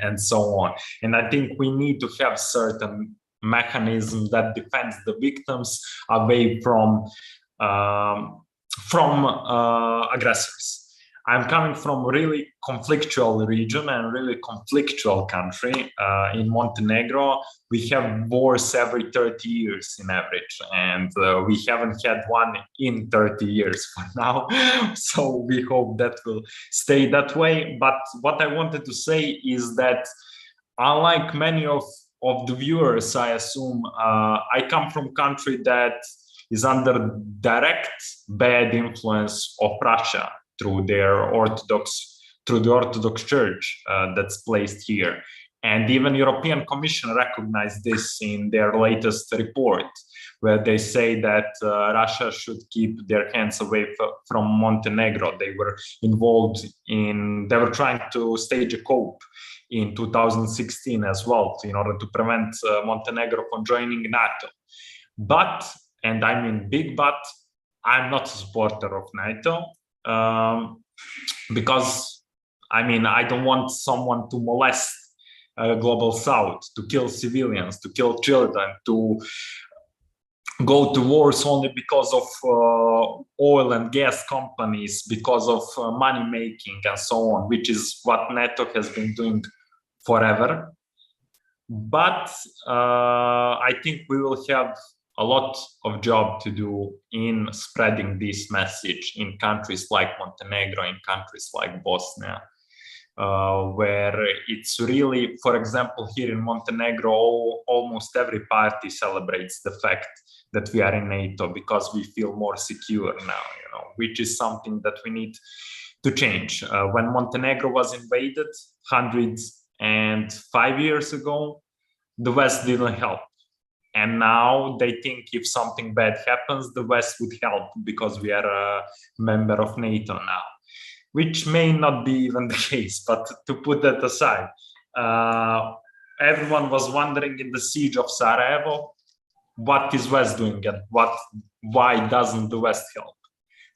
and so on. And I think we need to have certain mechanisms that defends the victims away from aggressors. I'm coming from a really conflictual region and really conflictual country. In Montenegro, we have wars every 30 years in average, and we haven't had one in 30 years for now. So we hope that will stay that way. But what I wanted to say is that unlike many of the viewers, I assume, I come from a country that is under direct bad influence of Russia through the Orthodox Church that's placed here. And even European Commission recognized this in their latest report, where they say that Russia should keep their hands away from Montenegro. They were they were trying to stage a coup in 2016 as well, in order to prevent Montenegro from joining NATO. But, and I mean big but, I'm not a supporter of NATO. Because I mean, I don't want someone to molest global south, to kill civilians, to kill children, to go to wars only because of oil and gas companies, because of money making and so on, which is what NATO has been doing forever. But I think we will have a lot of job to do in spreading this message in countries like Montenegro, in countries like Bosnia, where it's really, for example, here in Montenegro, almost every party celebrates the fact that we are in NATO because we feel more secure now, which is something that we need to change. When Montenegro was invaded 105 years ago, the West didn't help. And now they think if something bad happens, the West would help because we are a member of NATO now, which may not be even the case. But to put that aside, everyone was wondering in the siege of Sarajevo, what is West doing and why doesn't the West help?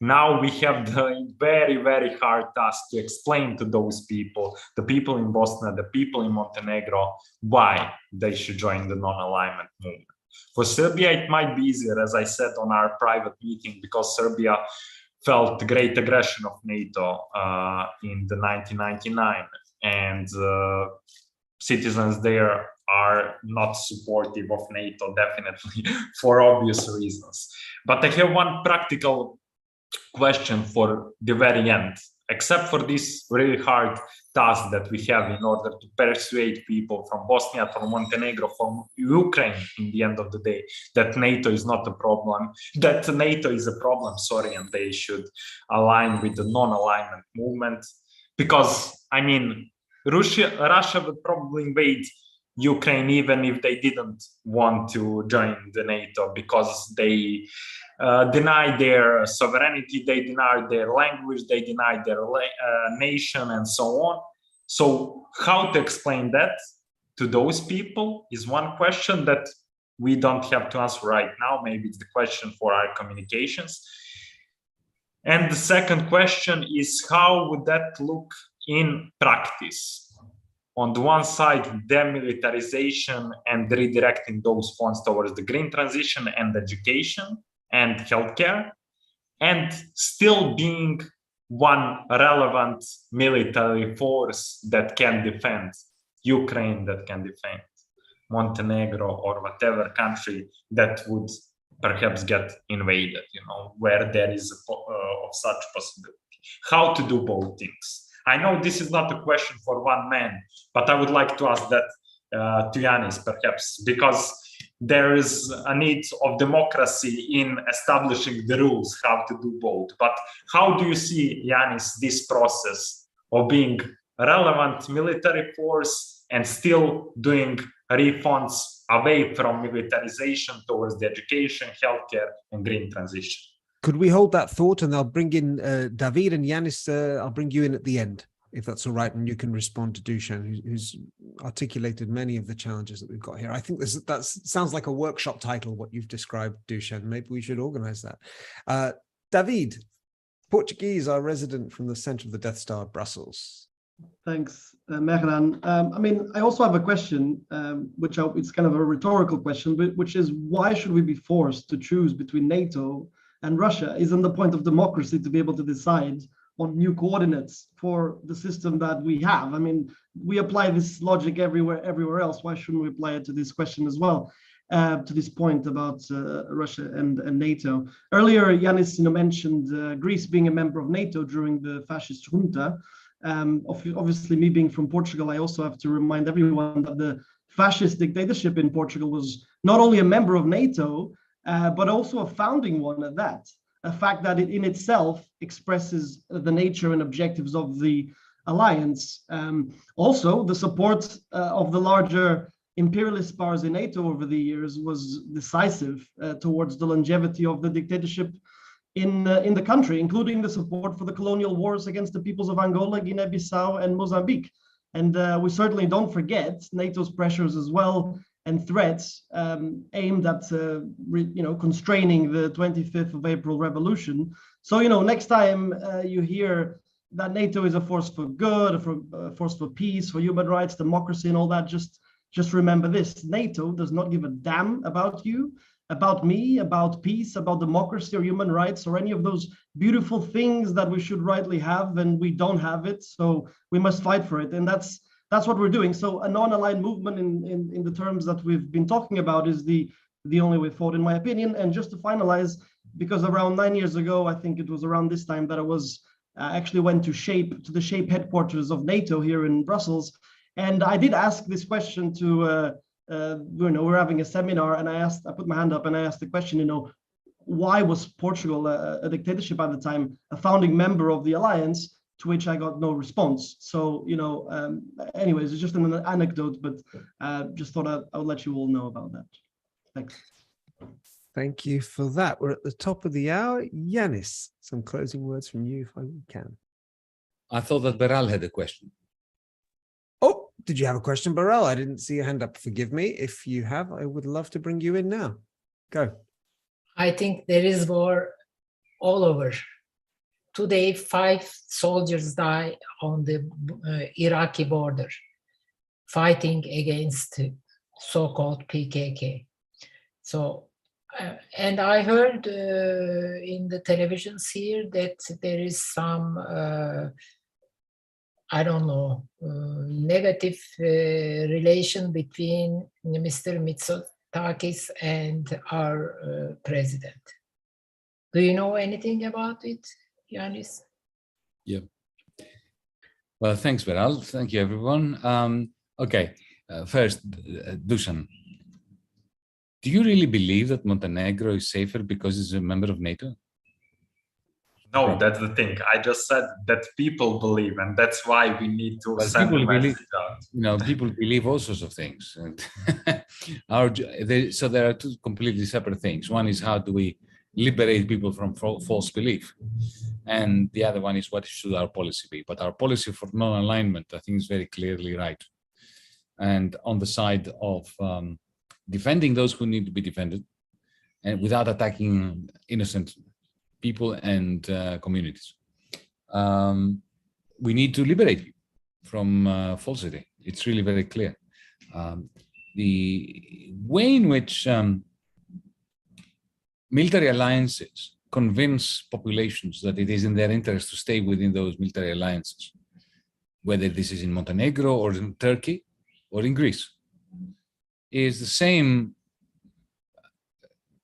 Now we have the very, very hard task to explain to those people, the people in Bosnia, the people in Montenegro, why they should join the non-alignment movement. For Serbia, it might be easier, as I said on our private meeting, because Serbia felt the great aggression of NATO in the 1999, and citizens there are not supportive of NATO, definitely, for obvious reasons. But I have one practical question for the very end. Except for this really hard task that we have in order to persuade people from Bosnia, from Montenegro, from Ukraine, in the end of the day, that NATO is not a problem, that NATO is a problem, and they should align with the non-alignment movement. Because, I mean, Russia would probably invade Ukraine even if they didn't want to join the NATO, because they deny their sovereignty, they deny their language, they deny their nation, and so on. So how to explain that to those people is one question that we don't have to answer right now. Maybe it's the question for our communications. And the second question is, how would that look in practice? On the one side, demilitarization and redirecting those funds towards the green transition and education and healthcare, and still being one relevant military force that can defend Ukraine, that can defend Montenegro or whatever country that would perhaps get invaded, where there is of such possibility. How to do both things? I know this is not a question for one man, but I would like to ask that to Yanis, perhaps, because there is a need of democracy in establishing the rules how to do both. But how do you see, Yanis, this process of being a relevant military force and still doing reforms away from militarization towards the education, healthcare, and green transition? Could we hold that thought, and I'll bring in David and Yanis. I'll bring you in at the end, if that's all right, and you can respond to Dusan, who's articulated many of the challenges that we've got here. I think that sounds like a workshop title, what you've described, Dusan. Maybe we should organize that. David, Portuguese, our resident from the center of the Death Star, Brussels. Thanks, Mehran. I also have a question, it's kind of a rhetorical question, which is, why should we be forced to choose between NATO and Russia? Isn't the point of democracy to be able to decide on new coordinates for the system that we have? We apply this logic everywhere else. Why shouldn't we apply it to this question as well? To this point about Russia and NATO. Earlier, Yanis mentioned Greece being a member of NATO during the fascist junta. Obviously, me being from Portugal, I also have to remind everyone that the fascist dictatorship in Portugal was not only a member of NATO, but also a founding one at that. A fact that it in itself expresses the nature and objectives of the alliance. Also, the support of the larger imperialist powers in NATO over the years was decisive towards the longevity of the dictatorship in the country, including the support for the colonial wars against the peoples of Angola, Guinea-Bissau, and Mozambique. And we certainly don't forget NATO's pressures as well and threats aimed at constraining the 25th of April revolution. So, next time you hear that NATO is a force for good, a force for peace, for human rights, democracy, and all that, just remember this: NATO does not give a damn about you, about me, about peace, about democracy or human rights, or any of those beautiful things that we should rightly have, and we don't have it. So we must fight for it, and that's what we're doing. So a non-aligned movement in the terms that we've been talking about is the only way forward, in my opinion. And just to finalize, because around 9 years ago, I think it was around this time that I actually went to the SHAPE headquarters of NATO here in Brussels, and I did ask this question to we're having a seminar, and I put my hand up and I asked the question, why was Portugal a dictatorship at the time, a founding member of the alliance? To which I got no response. So, anyways, it's just an anecdote, but just thought I would let you all know about that. Thanks. Thank you for that. We're at the top of the hour. Yanis, some closing words from you, if I can. I thought that Beral had a question. Oh, did you have a question, Beral? I didn't see your hand up. Forgive me. If you have, I would love to bring you in now. Go. I think there is war all over. Today, 5 soldiers die on the Iraqi border, fighting against so-called PKK. So, and I heard in the televisions here that there is some, negative relation between Mr. Mitsotakis and our president. Do you know anything about it, Yanis? Yeah. Well, thanks, Beral. Thank you, everyone. First, Dusan, do you really believe that Montenegro is safer because it's a member of NATO? No, that's the thing. I just said that people believe, and that's why we need to send a message out. People believe all sorts of things. So there are 2 completely separate things. One is how do we liberate people from false belief, and the other one is what should our policy be. But our policy for non-alignment, I think, is very clearly right, and on the side of defending those who need to be defended, and without attacking innocent people and communities. We need to liberate you from falsity. It's really very clear. The way in which military alliances convince populations that it is in their interest to stay within those military alliances, whether this is in Montenegro or in Turkey or in Greece, is the same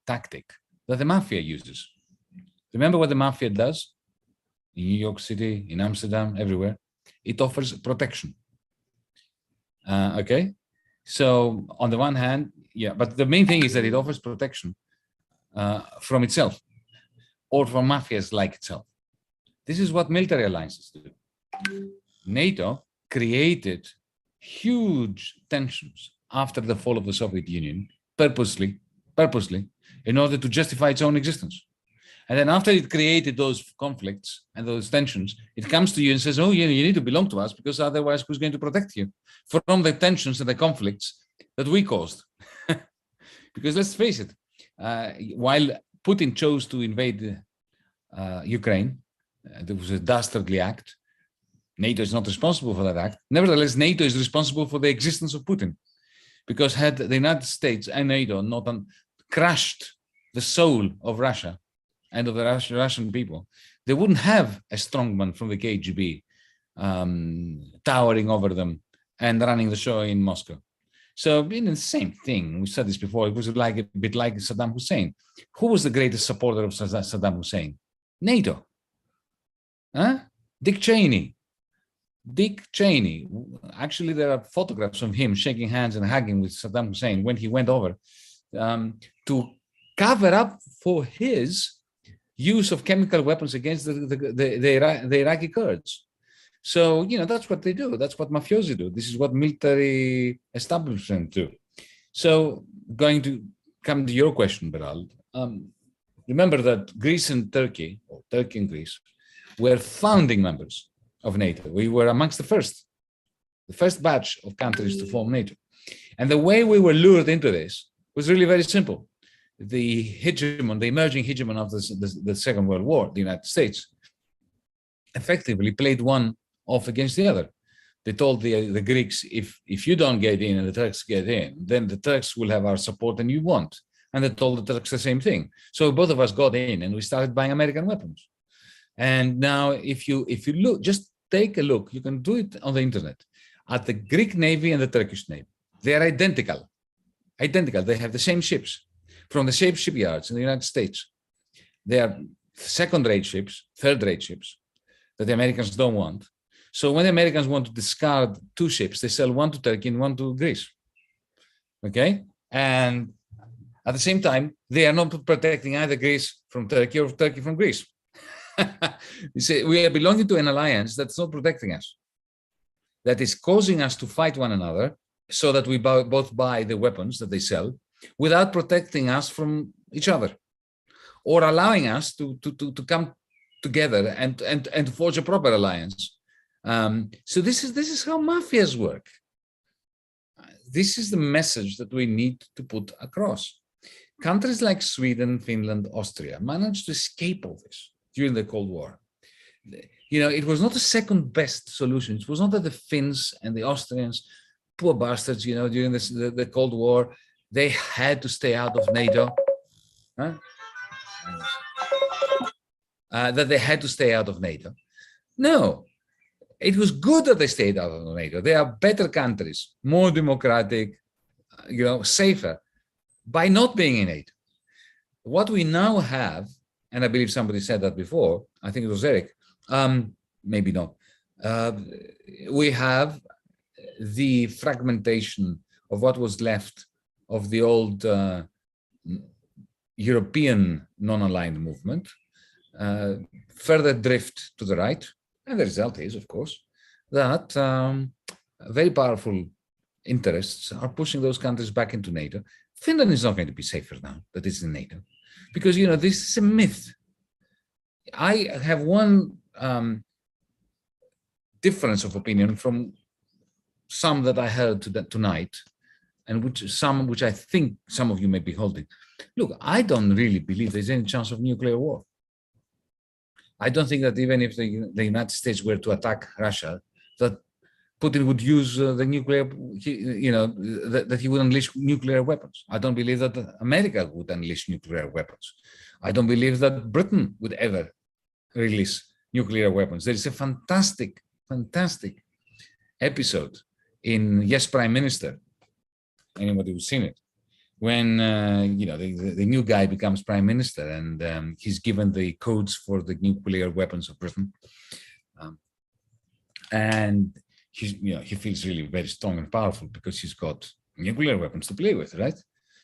tactic that the mafia uses. Remember what the mafia does in New York City, in Amsterdam, everywhere? It offers protection. Okay, so on the one hand, yeah, but the main thing is that it offers protection from itself or from mafias like itself. This is what military alliances do. NATO created huge tensions after the fall of the Soviet Union, purposely, in order to justify its own existence. And then after it created those conflicts and those tensions, it comes to you and says, oh, you need to belong to us, because otherwise who's going to protect you from the tensions and the conflicts that we caused? Because let's face it, while Putin chose to invade Ukraine, there was a dastardly act. NATO is not responsible for that act. Nevertheless, NATO is responsible for the existence of Putin, because had the United States and NATO not crushed the soul of Russia and of the Russian people, they wouldn't have a strongman from the KGB towering over them and running the show in Moscow. So, the same thing, we said this before, it was like a bit like Saddam Hussein. Who was the greatest supporter of Saddam Hussein? NATO. Dick Cheney. Actually, there are photographs of him shaking hands and hugging with Saddam Hussein when he went over to cover up for his use of chemical weapons against the Iraqi Kurds. So, that's what they do. That's what mafiosi do. This is what military establishment do. So, going to come to your question, Beral, remember that Greece and Turkey, or Turkey and Greece, were founding members of NATO. We were amongst the first batch of countries to form NATO. And the way we were lured into this was really very simple. The emerging hegemon of the Second World War, the United States, effectively played one off against the other. They told the Greeks, if you don't get in and the Turks get in, then the Turks will have our support and you won't. And they told the Turks the same thing. So both of us got in and we started buying American weapons. And now if you look, just take a look, you can do it on the internet, at the Greek Navy and the Turkish Navy. They are identical. They have the same ships from the same shipyards in the United States. They are second-rate ships, third-rate ships that the Americans don't want. So when the Americans want to discard two ships, they sell one to Turkey and one to Greece. Okay? And at the same time, they are not protecting either Greece from Turkey or Turkey from Greece. You see, we are belonging to an alliance that's not protecting us, that is causing us to fight one another so that we both buy the weapons that they sell without protecting us from each other or allowing us to come together and to forge a proper alliance. So this is how mafias work. This is the message that we need to put across. Countries like Sweden, Finland, Austria managed to escape all this during the Cold War. It was not the second best solution. It was not that the Finns and the Austrians, poor bastards, during the Cold War, they had to stay out of NATO. That they had to stay out of NATO. No, it was good that they stayed out of NATO. They are better countries, more democratic, safer, by not being in NATO. What we now have, and I believe somebody said that before, I think it was Erik, maybe not, we have the fragmentation of what was left of the old European non-aligned movement, further drift to the right. And the result is, of course, that very powerful interests are pushing those countries back into NATO. Finland is not going to be safer now that it's in NATO, because, this is a myth. I have one difference of opinion from some that I heard tonight, and which I think some of you may be holding. Look, I don't really believe there's any chance of nuclear war. I don't think that even if the United States were to attack Russia, that Putin would use the nuclear, that he would unleash nuclear weapons. I don't believe that America would unleash nuclear weapons. I don't believe that Britain would ever release nuclear weapons. There is a fantastic episode in Yes, Prime Minister, anybody who's seen it. When the new guy becomes prime minister and he's given the codes for the nuclear weapons of Britain, and he feels really very strong and powerful because he's got nuclear weapons to play with, right?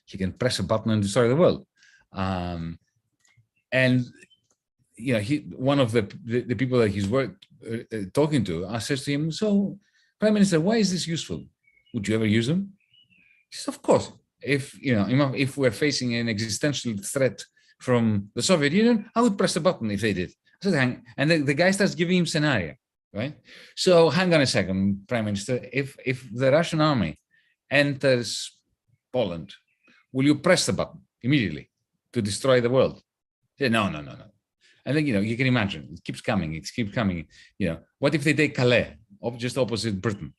He can press a button and destroy the world. And one of the people that he's talking to says to him, "So, Prime Minister, why is this useful? Would you ever use them?" He says, "Of course. If we're facing an existential threat from the Soviet Union, I would press the button if they did." I said, and the guy starts giving him scenario, right? So hang on a second, Prime Minister. If the Russian army enters Poland, will you press the button immediately to destroy the world? He said, no. And then, you can imagine, it keeps coming. What if they take Calais, just opposite Britain?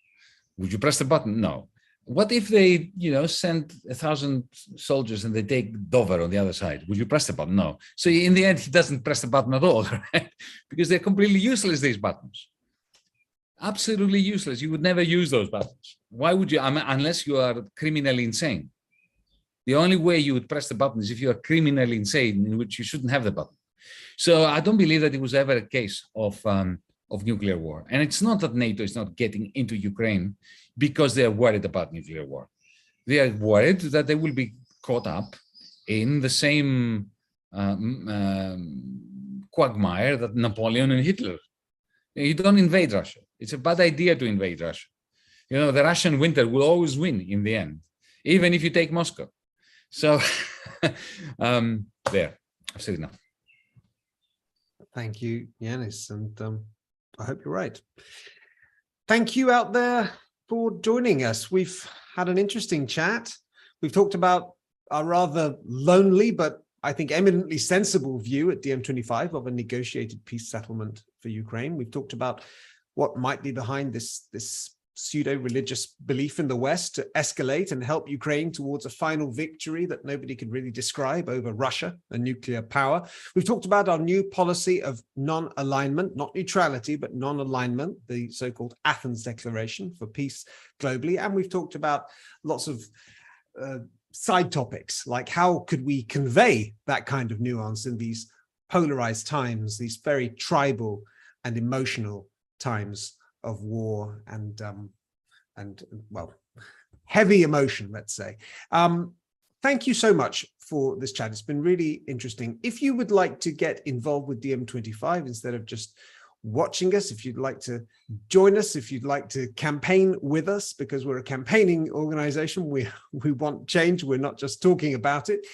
Would you press the button? No. What if they, send 1,000 soldiers and they take Dover on the other side? Would you press the button? No. So in the end, he doesn't press the button at all, right? Because they're completely useless, these buttons. Absolutely useless. You would never use those buttons. Why would you? Unless you are criminally insane. The only way you would press the button is if you are criminally insane, in which you shouldn't have the button. So I don't believe that it was ever a case of nuclear war. And it's not that NATO is not getting into Ukraine because they are worried about nuclear war. They are worried that they will be caught up in the same quagmire that Napoleon and Hitler. You don't invade Russia. It's a bad idea to invade Russia. The Russian winter will always win in the end, even if you take Moscow. So there, I've said enough. Thank you, Yanis, and I hope you're right. Thank you out there for joining us. We've had an interesting chat. We've talked about a rather lonely, but I think eminently sensible view at DiEM25 of a negotiated peace settlement for Ukraine. We've talked about what might be behind this pseudo-religious belief in the West to escalate and help Ukraine towards a final victory that nobody can really describe over Russia and nuclear power. We've talked about our new policy of non-alignment, not neutrality, but non-alignment, the so-called Athens Declaration for peace globally. And we've talked about lots of side topics, like how could we convey that kind of nuance in these polarized times, these very tribal and emotional times of war and well, heavy emotion, let's say. Thank you so much for this chat. It's been really interesting. If you would like to get involved with DiEM25 instead of just watching us, if you'd like to join us, if you'd like to campaign with us, because we're a campaigning organization, we want change, we're not just talking about it.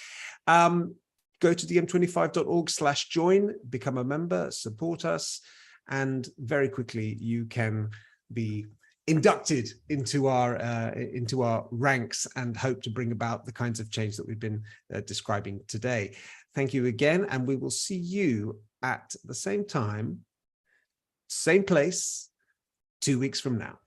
Go to diem25.org/join, become a member, support us, and very quickly you can be inducted into our ranks and hope to bring about the kinds of change that we've been describing today. Thank you again, and we will see you at the same time, same place, 2 weeks from now.